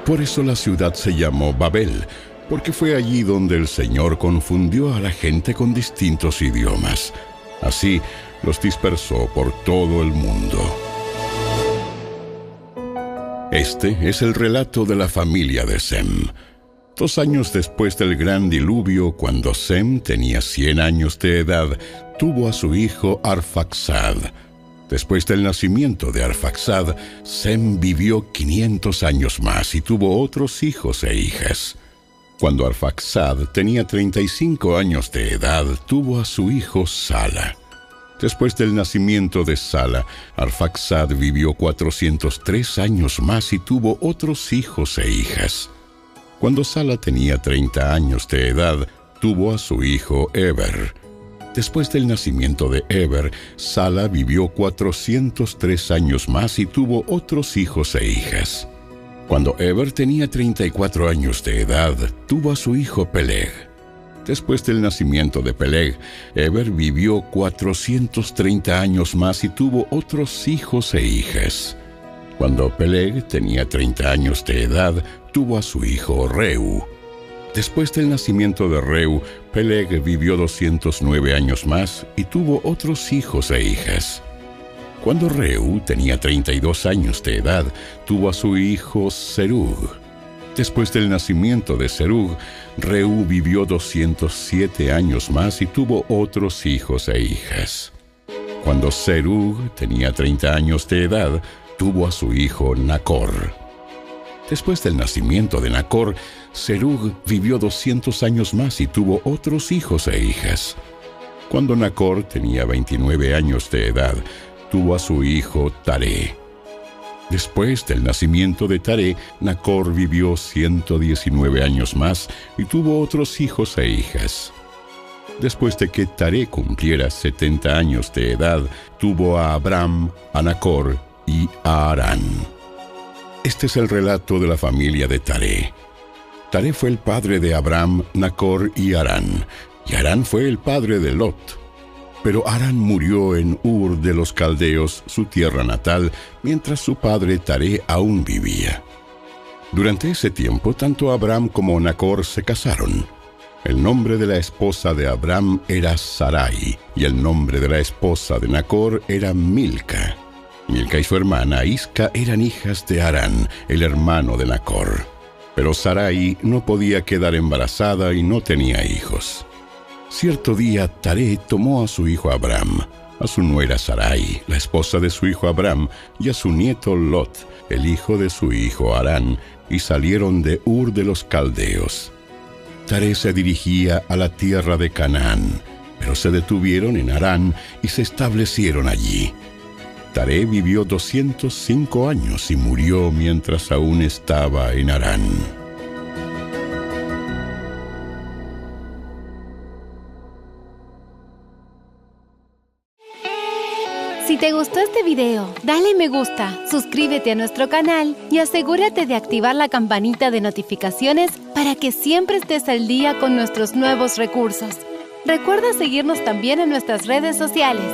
Por eso la ciudad se llamó Babel, porque fue allí donde el Señor confundió a la gente con distintos idiomas. Así los dispersó por todo el mundo. Este es el relato de la familia de Sem. 2 años después del gran diluvio, cuando Sem tenía 100 años de edad, tuvo a su hijo Arfaxad. Después del nacimiento de Arfaxad, Sem vivió 500 años más y tuvo otros hijos e hijas. Cuando Arfaxad tenía 35 años de edad, tuvo a su hijo Sala. Después del nacimiento de Sala, Arfaxad vivió 403 años más y tuvo otros hijos e hijas. Cuando Sala tenía 30 años de edad, tuvo a su hijo Eber. Después del nacimiento de Eber, Sala vivió 403 años más y tuvo otros hijos e hijas. Cuando Eber tenía 34 años de edad, tuvo a su hijo Peleg. Después del nacimiento de Peleg, Eber vivió 430 años más y tuvo otros hijos e hijas. Cuando Peleg tenía 30 años de edad, tuvo a su hijo Reu. Después del nacimiento de Reu, Peleg vivió 209 años más y tuvo otros hijos e hijas. Cuando Reu tenía 32 años de edad, tuvo a su hijo Serug. Después del nacimiento de Serug, Reu vivió 207 años más y tuvo otros hijos e hijas. Cuando Serug tenía 30 años de edad, tuvo a su hijo Nacor. Después del nacimiento de Nacor, Serug vivió 200 años más y tuvo otros hijos e hijas. Cuando Nacor tenía 29 años de edad, tuvo a su hijo Taré. Después del nacimiento de Taré, Nacor vivió 119 años más y tuvo otros hijos e hijas. Después de que Taré cumpliera 70 años de edad, tuvo a Abram, a Nacor y a Harán. Este es el relato de la familia de Taré. Taré fue el padre de Abram, Nacor y Harán, y Harán fue el padre de Lot. Pero Harán murió en Ur de los Caldeos, su tierra natal, mientras su padre Taré aún vivía. Durante ese tiempo, tanto Abram como Nacor se casaron. El nombre de la esposa de Abram era Sarai, y el nombre de la esposa de Nacor era Milca. Milca y su hermana Isca eran hijas de Harán, el hermano de Nacor. Pero Sarai no podía quedar embarazada y no tenía hijos. Cierto día, Taré tomó a su hijo Abram, a su nuera Sarai, la esposa de su hijo Abram, y a su nieto Lot, el hijo de su hijo Harán, y salieron de Ur de los Caldeos. Taré se dirigía a la tierra de Canaán, pero se detuvieron en Harán y se establecieron allí. Taré vivió 205 años y murió mientras aún estaba en Harán. Si te gustó este video, dale me gusta, suscríbete a nuestro canal y asegúrate de activar la campanita de notificaciones para que siempre estés al día con nuestros nuevos recursos. Recuerda seguirnos también en nuestras redes sociales.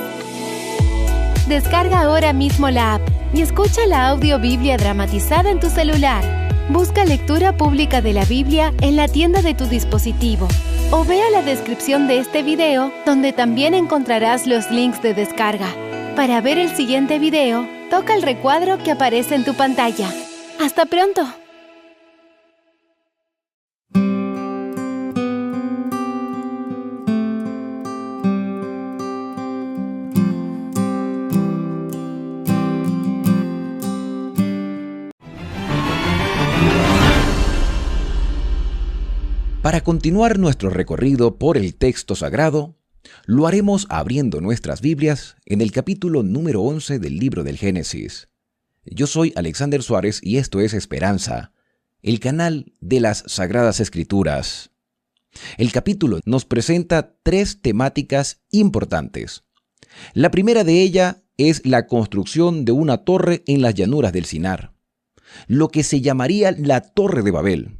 Descarga ahora mismo la app y escucha la audiobiblia dramatizada en tu celular. Busca lectura pública de la Biblia en la tienda de tu dispositivo o vea la descripción de este video donde también encontrarás los links de descarga. Para ver el siguiente video, toca el recuadro que aparece en tu pantalla. ¡Hasta pronto! Para continuar nuestro recorrido por el texto sagrado, lo haremos abriendo nuestras Biblias en el capítulo número 11 del libro del Génesis. Yo soy Alexander Suárez y esto es Esperanza, el canal de las Sagradas Escrituras. El capítulo nos presenta 3 temáticas importantes. La primera de ellas es la construcción de una torre en las llanuras del Sinar, lo que se llamaría la Torre de Babel.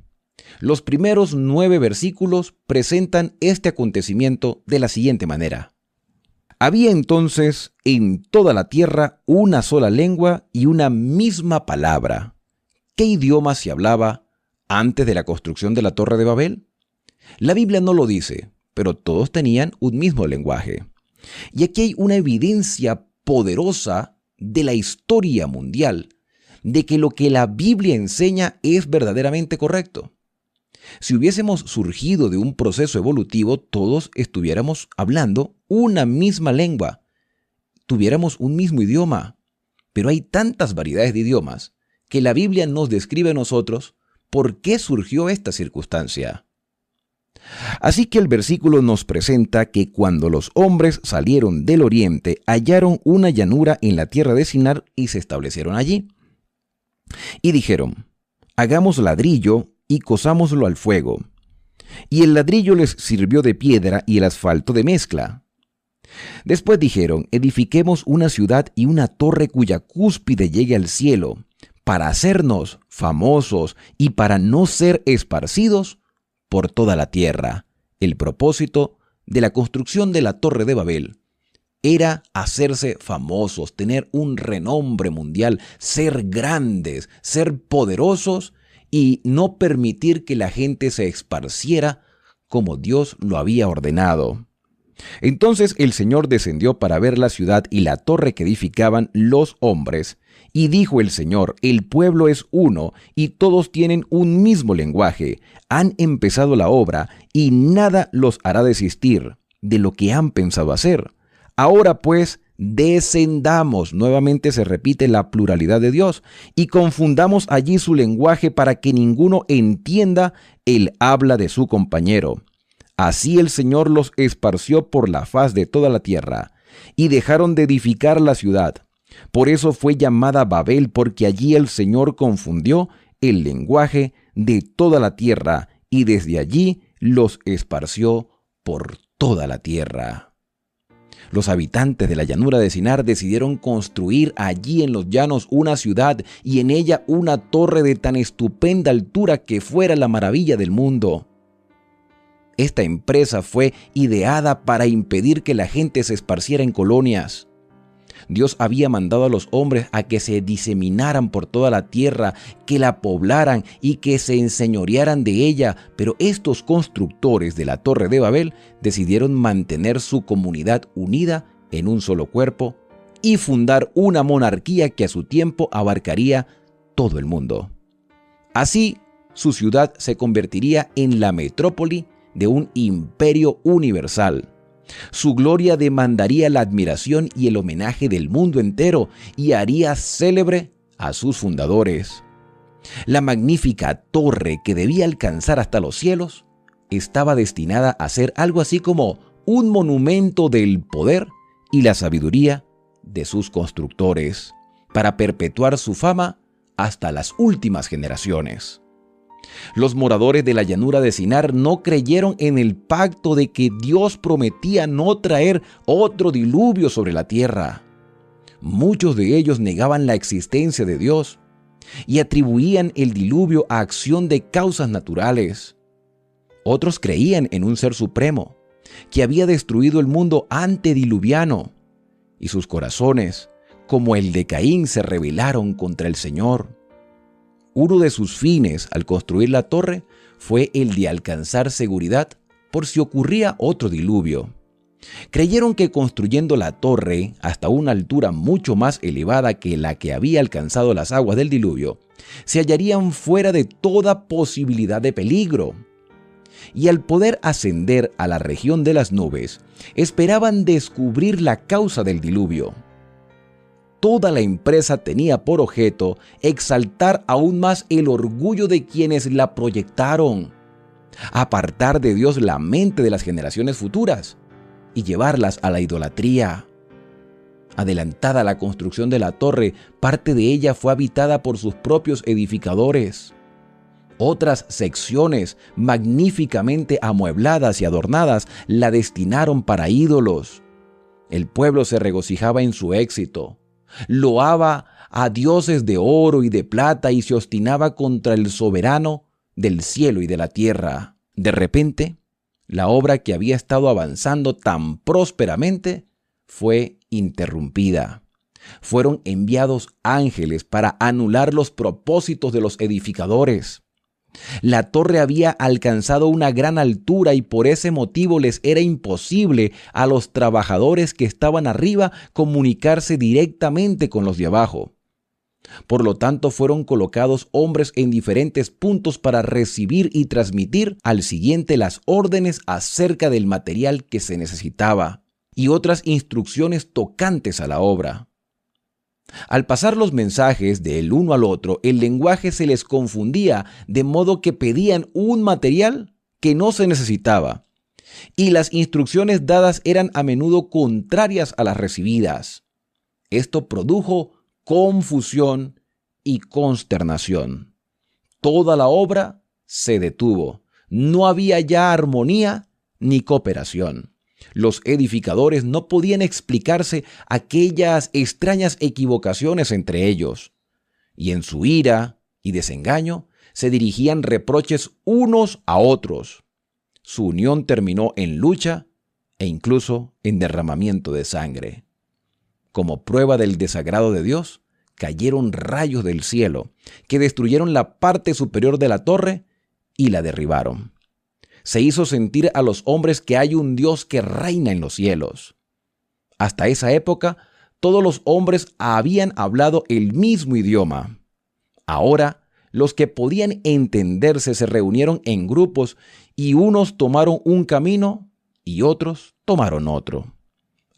Los primeros 9 versículos presentan este acontecimiento de la siguiente manera. Había entonces en toda la tierra una sola lengua y una misma palabra. ¿Qué idioma se hablaba antes de la construcción de la Torre de Babel? La Biblia no lo dice, pero todos tenían un mismo lenguaje. Y aquí hay una evidencia poderosa de la historia mundial, de que lo que la Biblia enseña es verdaderamente correcto. Si hubiésemos surgido de un proceso evolutivo, todos estuviéramos hablando una misma lengua, tuviéramos un mismo idioma. Pero hay tantas variedades de idiomas que la Biblia nos describe a nosotros por qué surgió esta circunstancia. Así que el versículo nos presenta que cuando los hombres salieron del oriente, hallaron una llanura en la tierra de Sinar y se establecieron allí. Y dijeron, hagamos ladrillo y cosámoslo al fuego. Y el ladrillo les sirvió de piedra y el asfalto de mezcla. Después dijeron, edifiquemos una ciudad y una torre cuya cúspide llegue al cielo, para hacernos famosos y para no ser esparcidos por toda la tierra. El propósito de la construcción de la Torre de Babel era hacerse famosos, tener un renombre mundial, ser grandes, ser poderosos y no permitir que la gente se esparciera como Dios lo había ordenado. Entonces el Señor descendió para ver la ciudad y la torre que edificaban los hombres. Y dijo el Señor, el pueblo es uno y todos tienen un mismo lenguaje. Han empezado la obra y nada los hará desistir de lo que han pensado hacer. Ahora pues, descendamos, nuevamente se repite la pluralidad de Dios, y confundamos allí su lenguaje para que ninguno entienda el habla de su compañero. Así el Señor los esparció por la faz de toda la tierra, y dejaron de edificar la ciudad. Por eso fue llamada Babel, porque allí el Señor confundió el lenguaje de toda la tierra, y desde allí los esparció por toda la tierra. Los habitantes de la llanura de Sinar decidieron construir allí en los llanos una ciudad y en ella una torre de tan estupenda altura que fuera la maravilla del mundo. Esta empresa fue ideada para impedir que la gente se esparciera en colonias. Dios había mandado a los hombres a que se diseminaran por toda la tierra, que la poblaran y que se enseñorearan de ella, pero estos constructores de la Torre de Babel decidieron mantener su comunidad unida en un solo cuerpo y fundar una monarquía que a su tiempo abarcaría todo el mundo. Así, su ciudad se convertiría en la metrópoli de un imperio universal. Su gloria demandaría la admiración y el homenaje del mundo entero y haría célebre a sus fundadores. La magnífica torre que debía alcanzar hasta los cielos estaba destinada a ser algo así como un monumento del poder y la sabiduría de sus constructores, para perpetuar su fama hasta las últimas generaciones. Los moradores de la llanura de Sinar no creyeron en el pacto de que Dios prometía no traer otro diluvio sobre la tierra. Muchos de ellos negaban la existencia de Dios y atribuían el diluvio a acción de causas naturales. Otros creían en un ser supremo que había destruido el mundo antediluviano, y sus corazones, como el de Caín, se rebelaron contra el Señor. Uno de sus fines al construir la torre fue el de alcanzar seguridad por si ocurría otro diluvio. Creyeron que construyendo la torre hasta una altura mucho más elevada que la que había alcanzado las aguas del diluvio, se hallarían fuera de toda posibilidad de peligro. Y al poder ascender a la región de las nubes, esperaban descubrir la causa del diluvio. Toda la empresa tenía por objeto exaltar aún más el orgullo de quienes la proyectaron, apartar de Dios la mente de las generaciones futuras y llevarlas a la idolatría. Adelantada la construcción de la torre, parte de ella fue habitada por sus propios edificadores. Otras secciones, magníficamente amuebladas y adornadas, la destinaron para ídolos. El pueblo se regocijaba en su éxito. Loaba a dioses de oro y de plata y se obstinaba contra el soberano del cielo y de la tierra. De repente, la obra que había estado avanzando tan prósperamente fue interrumpida. Fueron enviados ángeles para anular los propósitos de los edificadores. La torre había alcanzado una gran altura y por ese motivo les era imposible a los trabajadores que estaban arriba comunicarse directamente con los de abajo. Por lo tanto, fueron colocados hombres en diferentes puntos para recibir y transmitir al siguiente las órdenes acerca del material que se necesitaba y otras instrucciones tocantes a la obra. Al pasar los mensajes del uno al otro, el lenguaje se les confundía, de modo que pedían un material que no se necesitaba, y las instrucciones dadas eran a menudo contrarias a las recibidas. Esto produjo confusión y consternación. Toda la obra se detuvo. No había ya armonía ni cooperación. Los edificadores no podían explicarse aquellas extrañas equivocaciones entre ellos, y en su ira y desengaño se dirigían reproches unos a otros. Su unión terminó en lucha e incluso en derramamiento de sangre. Como prueba del desagrado de Dios, cayeron rayos del cielo que destruyeron la parte superior de la torre y la derribaron. Se hizo sentir a los hombres que hay un Dios que reina en los cielos. Hasta esa época, todos los hombres habían hablado el mismo idioma. Ahora, los que podían entenderse se reunieron en grupos y unos tomaron un camino y otros tomaron otro.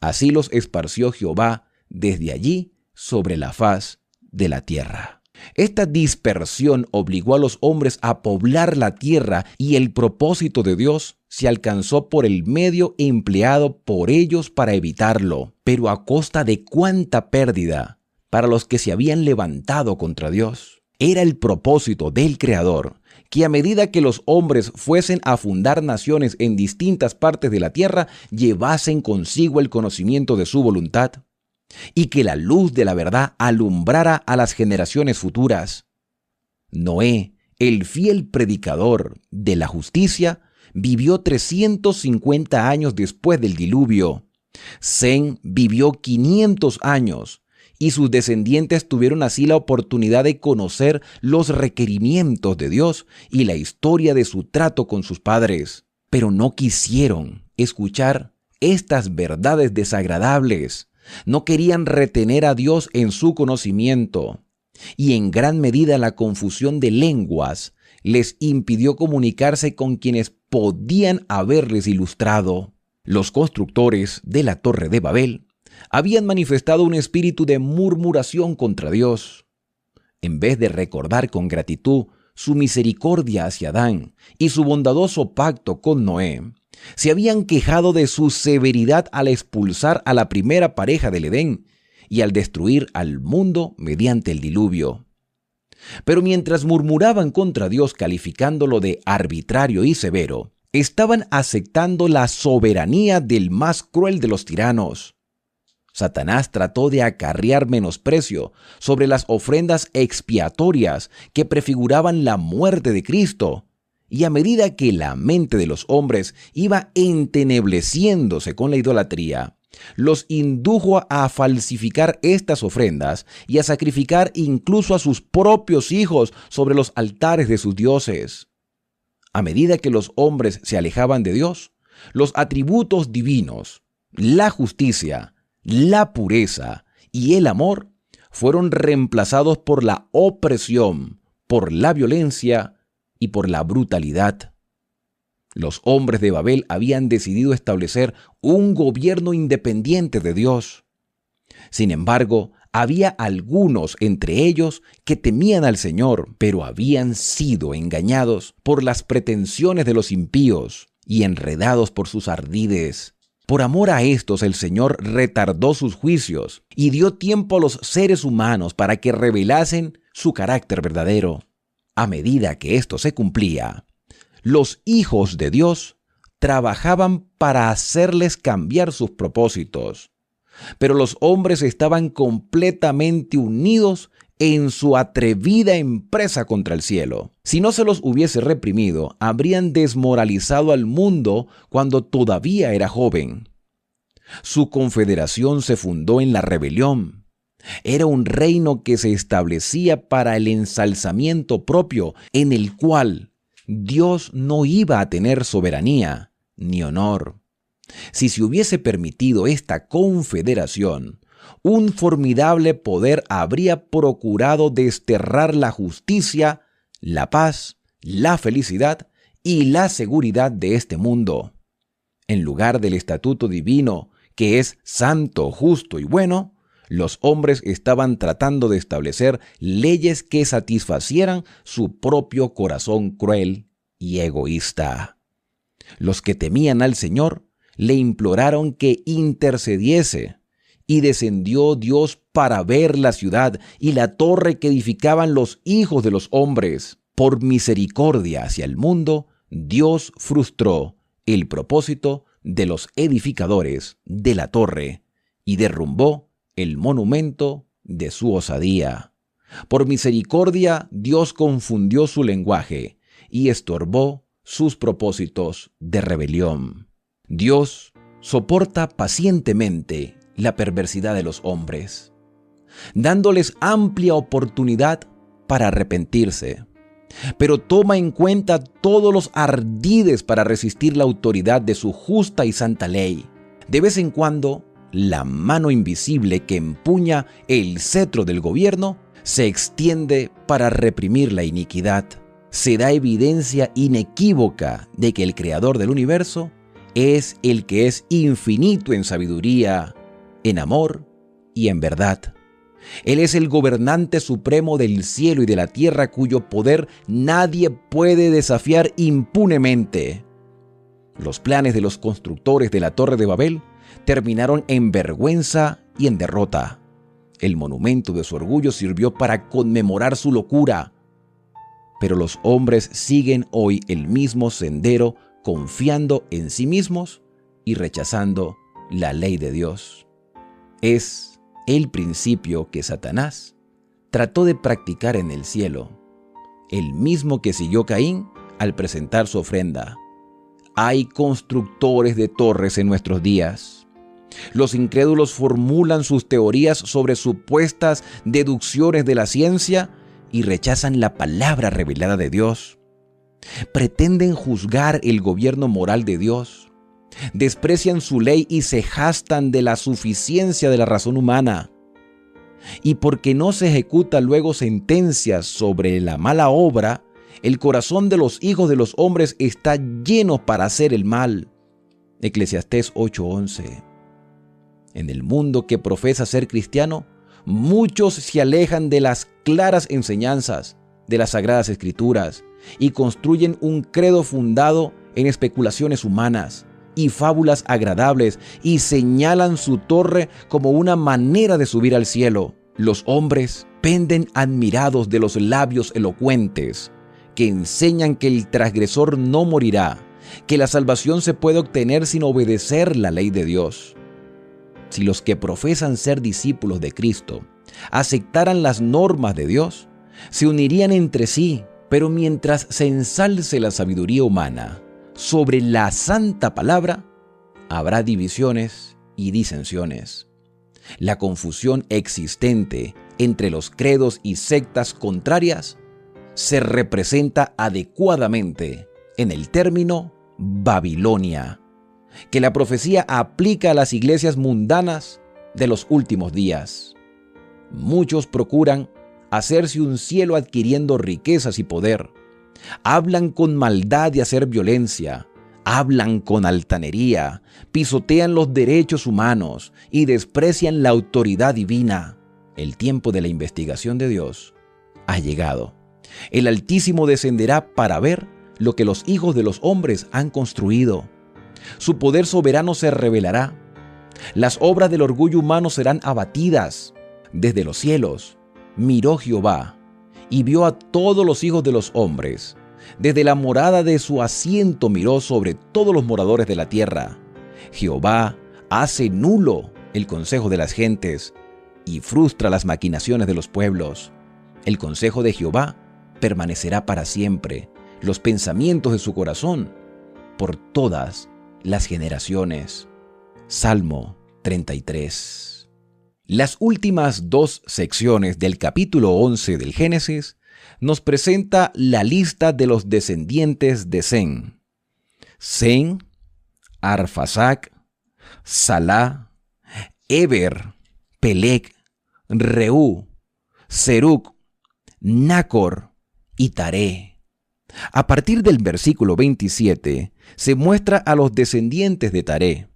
Así los esparció Jehová desde allí sobre la faz de la tierra. Esta dispersión obligó a los hombres a poblar la tierra y el propósito de Dios se alcanzó por el medio empleado por ellos para evitarlo, pero a costa de cuánta pérdida para los que se habían levantado contra Dios. Era el propósito del Creador que a medida que los hombres fuesen a fundar naciones en distintas partes de la tierra, llevasen consigo el conocimiento de su voluntad, y que la luz de la verdad alumbrara a las generaciones futuras. Noé, el fiel predicador de la justicia, vivió 350 años después del diluvio. Sem vivió 500 años, y sus descendientes tuvieron así la oportunidad de conocer los requerimientos de Dios y la historia de su trato con sus padres. Pero no quisieron escuchar estas verdades desagradables. No querían retener a Dios en su conocimiento, y en gran medida la confusión de lenguas les impidió comunicarse con quienes podían haberles ilustrado. Los constructores de la Torre de Babel habían manifestado un espíritu de murmuración contra Dios. En vez de recordar con gratitud su misericordia hacia Adán y su bondadoso pacto con Noé, se habían quejado de su severidad al expulsar a la primera pareja del Edén y al destruir al mundo mediante el diluvio. Pero mientras murmuraban contra Dios calificándolo de arbitrario y severo, estaban aceptando la soberanía del más cruel de los tiranos. Satanás trató de acarrear menosprecio sobre las ofrendas expiatorias que prefiguraban la muerte de Cristo, y a medida que la mente de los hombres iba entenebleciéndose con la idolatría, los indujo a falsificar estas ofrendas y a sacrificar incluso a sus propios hijos sobre los altares de sus dioses. A medida que los hombres se alejaban de Dios, los atributos divinos, la justicia, la pureza y el amor fueron reemplazados por la opresión, por la violencia y por la brutalidad. Los hombres de Babel habían decidido establecer un gobierno independiente de Dios. Sin embargo, había algunos entre ellos que temían al Señor, pero habían sido engañados por las pretensiones de los impíos y enredados por sus ardides. Por amor a estos, el Señor retardó sus juicios y dio tiempo a los seres humanos para que revelasen su carácter verdadero. A medida que esto se cumplía, los hijos de Dios trabajaban para hacerles cambiar sus propósitos. Pero los hombres estaban completamente unidos en su atrevida empresa contra el cielo. Si no se los hubiese reprimido, habrían desmoralizado al mundo cuando todavía era joven. Su confederación se fundó en la rebelión. Era un reino que se establecía para el ensalzamiento propio, en el cual Dios no iba a tener soberanía ni honor. Si se hubiese permitido esta confederación, un formidable poder habría procurado desterrar la justicia, la paz, la felicidad y la seguridad de este mundo. En lugar del estatuto divino, que es santo, justo y bueno, los hombres estaban tratando de establecer leyes que satisfacieran su propio corazón cruel y egoísta. Los que temían al Señor le imploraron que intercediese, y descendió Dios para ver la ciudad y la torre que edificaban los hijos de los hombres. Por misericordia hacia el mundo, Dios frustró el propósito de los edificadores de la torre y derrumbó el monumento de su osadía. Por misericordia, Dios confundió su lenguaje y estorbó sus propósitos de rebelión. Dios soporta pacientemente la perversidad de los hombres, dándoles amplia oportunidad para arrepentirse, pero toma en cuenta todos los ardides para resistir la autoridad de su justa y santa ley. De vez en cuando, la mano invisible que empuña el cetro del gobierno se extiende para reprimir la iniquidad. Se da evidencia inequívoca de que el Creador del universo es el que es infinito en sabiduría, en amor y en verdad. Él es el gobernante supremo del cielo y de la tierra, cuyo poder nadie puede desafiar impunemente. Los planes de los constructores de la Torre de Babel terminaron en vergüenza y en derrota. El monumento de su orgullo sirvió para conmemorar su locura. Pero los hombres siguen hoy el mismo sendero, confiando en sí mismos y rechazando la ley de Dios. Es el principio que Satanás trató de practicar en el cielo, el mismo que siguió Caín al presentar su ofrenda. Hay constructores de torres en nuestros días. Los incrédulos formulan sus teorías sobre supuestas deducciones de la ciencia y rechazan la palabra revelada de Dios. Pretenden juzgar el gobierno moral de Dios. Desprecian su ley y se jactan de la suficiencia de la razón humana. Y porque no se ejecuta luego sentencias sobre la mala obra, el corazón de los hijos de los hombres está lleno para hacer el mal. Eclesiastés 8:11. En el mundo que profesa ser cristiano, muchos se alejan de las claras enseñanzas de las Sagradas Escrituras y construyen un credo fundado en especulaciones humanas y fábulas agradables, y señalan su torre como una manera de subir al cielo. Los hombres penden admirados de los labios elocuentes que enseñan que el transgresor no morirá, que la salvación se puede obtener sin obedecer la ley de Dios. Si los que profesan ser discípulos de Cristo aceptaran las normas de Dios, se unirían entre sí, pero mientras se ensalce la sabiduría humana sobre la santa palabra, habrá divisiones y disensiones. La confusión existente entre los credos y sectas contrarias se representa adecuadamente en el término Babilonia, que la profecía aplica a las iglesias mundanas de los últimos días. Muchos procuran hacerse un cielo adquiriendo riquezas y poder. Hablan con maldad y hacer violencia, hablan con altanería, pisotean los derechos humanos y desprecian la autoridad divina. El tiempo de la investigación de Dios ha llegado. El Altísimo descenderá para ver lo que los hijos de los hombres han construido. Su poder soberano se revelará. Las obras del orgullo humano serán abatidas. Desde los cielos miró Jehová y vio a todos los hijos de los hombres. Desde la morada de su asiento miró sobre todos los moradores de la tierra. Jehová hace nulo el consejo de las gentes y frustra las maquinaciones de los pueblos. El consejo de Jehová permanecerá para siempre, los pensamientos de su corazón por todas las generaciones. Salmo 33. Las últimas dos secciones del capítulo 11 del Génesis nos presenta la lista de los descendientes de Sem. Sem, Arfaxad, Salá, Eber, Peleg, Reú, Serug, Nacor y Taré. A partir del versículo 27 se muestra a los descendientes de Taré.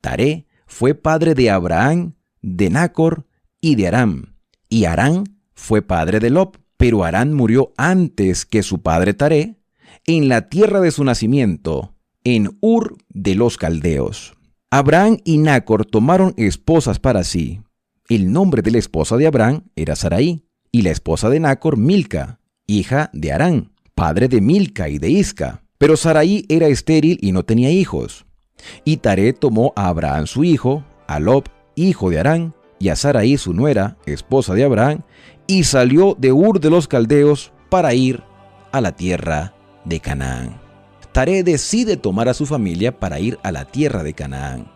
Taré fue padre de Abraham, de Nacor y de Aram, y Aram fue padre de Lot, pero Aram murió antes que su padre Taré, en la tierra de su nacimiento, en Ur de los Caldeos. Abraham y Nacor tomaron esposas para sí. El nombre de la esposa de Abraham era Sarai, y la esposa de Nacor Milca, hija de Aram, padre de Milca y de Isca. Pero Sarai era estéril y no tenía hijos. Y Taré tomó a Abraham su hijo, a Lot, hijo de Aram, y a Sarai su nuera, esposa de Abraham, y salió de Ur de los Caldeos para ir a la tierra de Canaán. Taré decide tomar a su familia para ir a la tierra de Canaán,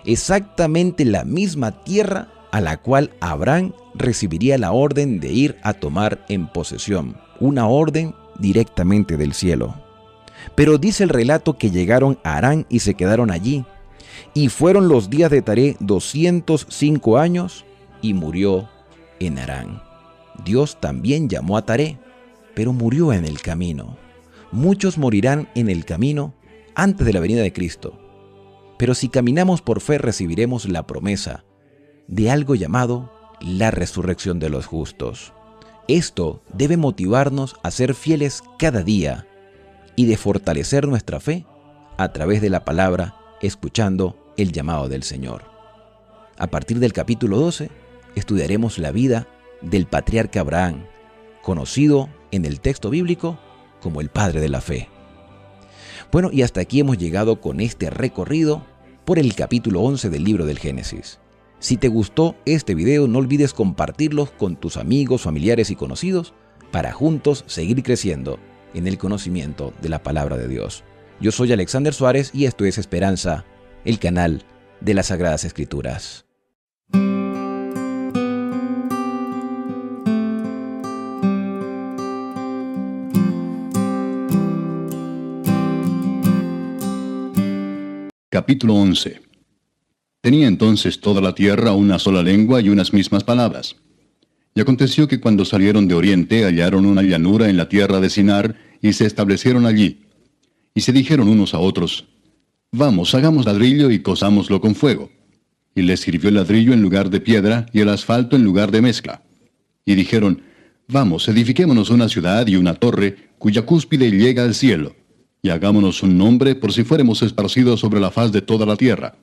exactamente la misma tierra a la cual Abraham recibiría la orden de ir a tomar en posesión, una orden directamente del cielo. Pero dice el relato que llegaron a Harán y se quedaron allí, y fueron los días de Taré 205 años, y murió en Harán. Dios también llamó a Taré, pero murió en el camino. Muchos morirán en el camino antes de la venida de Cristo. Pero si caminamos por fe recibiremos la promesa de algo llamado la resurrección de los justos. Esto debe motivarnos a ser fieles cada día y de fortalecer nuestra fe a través de la palabra, escuchando el llamado del Señor. A partir del capítulo 12, estudiaremos la vida del patriarca Abraham, conocido en el texto bíblico como el padre de la fe. Bueno, y hasta aquí hemos llegado con este recorrido por el capítulo 11 del libro del Génesis. Si te gustó este video, no olvides compartirlo con tus amigos, familiares y conocidos para juntos seguir creciendo en el conocimiento de la palabra de Dios. Yo soy Alexander Suárez y esto es Esperanza, el canal de las Sagradas Escrituras. Capítulo 11. Tenía entonces toda la tierra una sola lengua y unas mismas palabras. Y aconteció que cuando salieron de oriente hallaron una llanura en la tierra de Sinar y se establecieron allí. Y se dijeron unos a otros, vamos, hagamos ladrillo y cosámoslo con fuego. Y les sirvió el ladrillo en lugar de piedra y el asfalto en lugar de mezcla. Y dijeron, vamos, edifiquémonos una ciudad y una torre cuya cúspide llega al cielo. Y hagámonos un nombre por si fuéramos esparcidos sobre la faz de toda la tierra.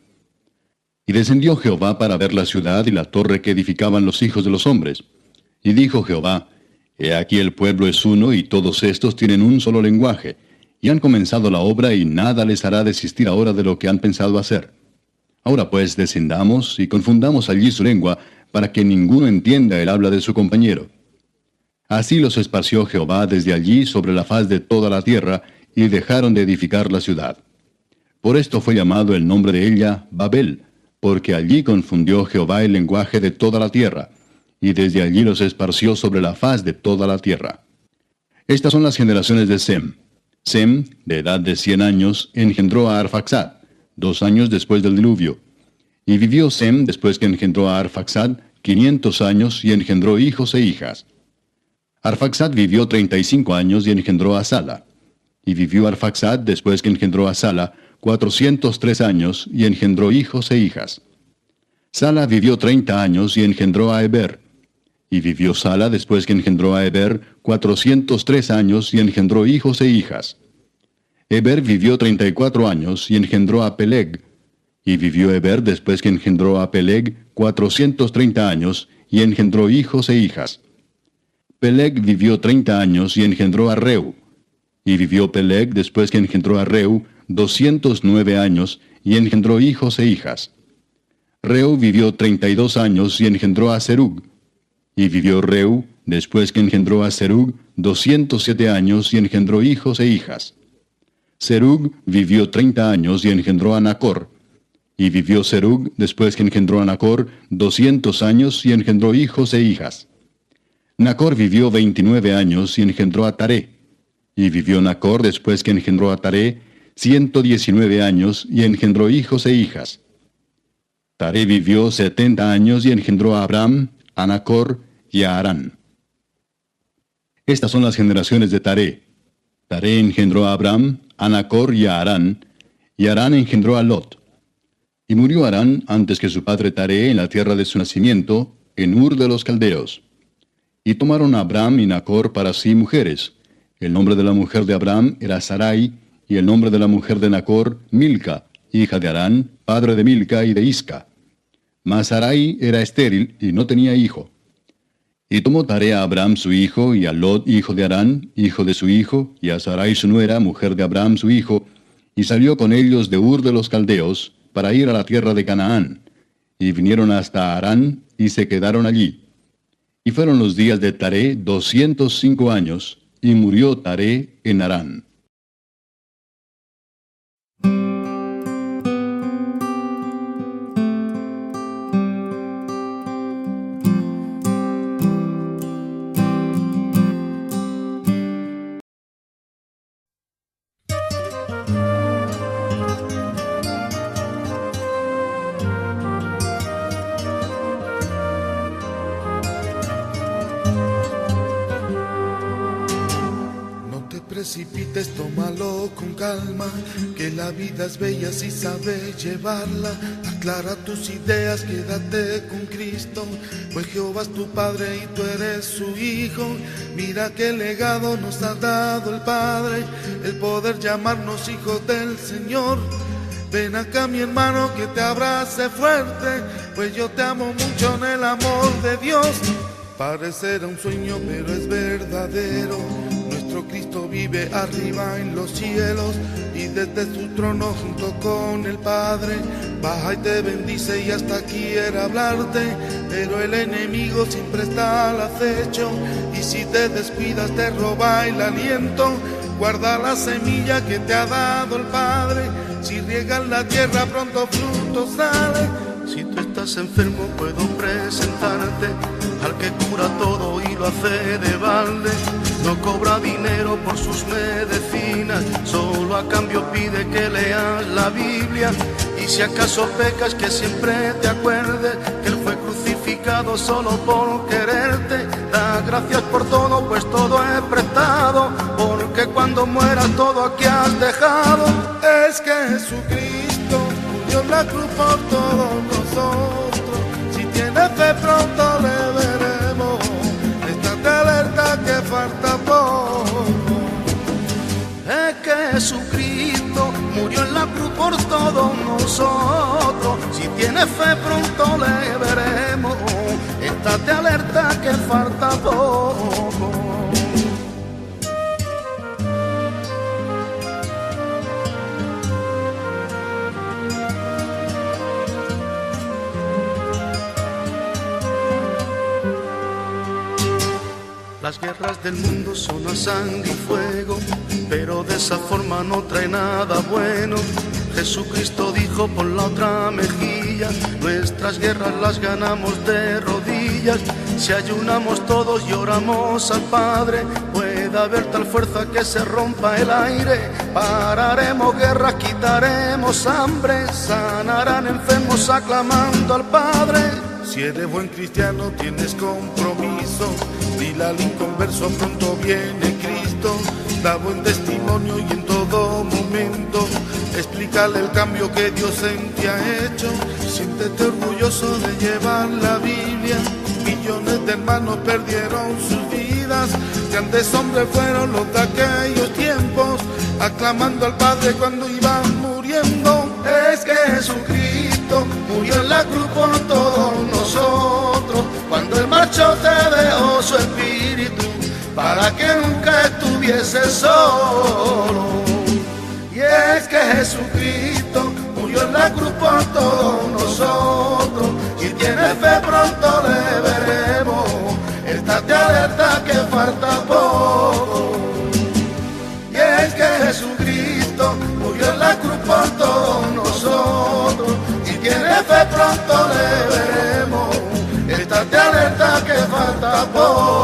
Y descendió Jehová para ver la ciudad y la torre que edificaban los hijos de los hombres. Y dijo Jehová, he aquí el pueblo es uno y todos estos tienen un solo lenguaje, y han comenzado la obra y nada les hará desistir ahora de lo que han pensado hacer. Ahora pues descendamos y confundamos allí su lengua, para que ninguno entienda el habla de su compañero. Así los esparció Jehová desde allí sobre la faz de toda la tierra, y dejaron de edificar la ciudad. Por esto fue llamado el nombre de ella Babel, porque allí confundió Jehová el lenguaje de toda la tierra, y desde allí los esparció sobre la faz de toda la tierra. Estas son las generaciones de Sem. Sem, de edad de 100 años, engendró a Arfaxad, 2 años después del diluvio. Y vivió Sem, después que engendró a Arfaxad, 500 años, y engendró hijos e hijas. Arfaxad vivió 35 años y engendró a Sala. Y vivió Arfaxad, después que engendró a Sala, 403 años, y engendró hijos e hijas. Sala vivió 30 años y engendró a Eber. Y vivió Sala, después que engendró a Eber, 403 años, y engendró hijos e hijas. Eber vivió 34 años, y engendró a Peleg. Y vivió Eber, después que engendró a Peleg, 430 años, y engendró hijos e hijas. Peleg vivió 30 años, y engendró a Reu. Y vivió Peleg, después que engendró a Reu, 209 años, y engendró hijos e hijas. Reu vivió 32 años, y engendró a Serug. Y vivió Reu, después que engendró a Serug, 207 años, y engendró hijos e hijas. Serug vivió 30 años, y engendró a Nacor. Y vivió Serug, después que engendró a Nacor, 200 años, y engendró hijos e hijas. Nacor vivió 29 años, y engendró a Taré. Y vivió Nacor, después que engendró a Taré, 119 años, y engendró hijos e hijas. Taré vivió 70 años, y engendró a Abram, a Nacor y a Harán. Estas son las generaciones de Taré. Taré engendró a Abram, a Nacor y a Harán, y Harán engendró a Lot. Y murió Harán antes que su padre Taré en la tierra de su nacimiento, en Ur de los Caldeos. Y tomaron a Abram y Nacor para sí mujeres. El nombre de la mujer de Abram era Sarai, y el nombre de la mujer de Nacor, Milca, hija de Harán, padre de Milca y de Isca. Mas Sarai era estéril y no tenía hijo. Y tomó Taré a Abram su hijo, y a Lot hijo de Harán, hijo de su hijo, y a Sarai su nuera, mujer de Abram su hijo, y salió con ellos de Ur de los Caldeos, para ir a la tierra de Canaán. Y vinieron hasta Harán, y se quedaron allí. Y fueron los días de Taré 205 años, y murió Taré en Harán. Precipites con calma, que la vida es bella si sabes llevarla. Aclara tus ideas, quédate con Cristo, pues Jehová es tu Padre y tú eres su Hijo. Mira qué legado nos ha dado el Padre, el poder llamarnos hijos del Señor. Ven acá mi hermano que te abrace fuerte, pues yo te amo mucho en el amor de Dios. Parecerá un sueño pero es verdadero, nuestro Cristo vive arriba en los cielos y desde su trono junto con el Padre baja y te bendice y hasta quiere hablarte, pero el enemigo siempre está al acecho y si te descuidas te roba el aliento. Guarda la semilla que te ha dado el Padre, si riegas la tierra pronto fruto sale. Si tú estás enfermo puedo presentarte al que cura todo y lo hace de balde. No cobra dinero por sus medicinas, solo a cambio pide que leas la Biblia. Y si acaso pecas que siempre te acuerdes que Él fue crucificado solo por quererte. Da gracias por todo pues todo es prestado, porque cuando mueras todo aquí has dejado. Es que Jesucristo murió en la cruz por todos nosotros, si tienes fe pronto le veremos, estate alerta que falta poco. Es que Jesucristo murió en la cruz por todos nosotros, si tienes fe pronto le veremos, estate alerta que falta poco. Las guerras del mundo son a sangre y fuego, pero de esa forma no trae nada bueno. Jesucristo dijo por la otra mejilla, nuestras guerras las ganamos de rodillas. Si ayunamos todos y oramos al Padre, puede haber tal fuerza que se rompa el aire. Pararemos guerras, quitaremos hambre, sanarán enfermos aclamando al Padre. Si eres buen cristiano tienes compromiso, dile al inconverso pronto viene Cristo. Da buen testimonio y en todo momento explícale el cambio que Dios en ti ha hecho. Siéntete orgulloso de llevar la Biblia, millones de hermanos perdieron sus vidas. Grandes hombres fueron los de aquellos tiempos, aclamando al Padre cuando iban muriendo. Es que Jesucristo murió en la cruz por todos nosotros, cuando Él marchó te dejó su espíritu, para que nunca estuviese solo. Y es que Jesucristo murió en la cruz por todos nosotros, si tienes fe pronto le veremos, estate alerta que falta poco. Y es que Jesucristo murió en la cruz por todos nosotros, si tienes fe pronto le veremos, estate alerta que falta poco.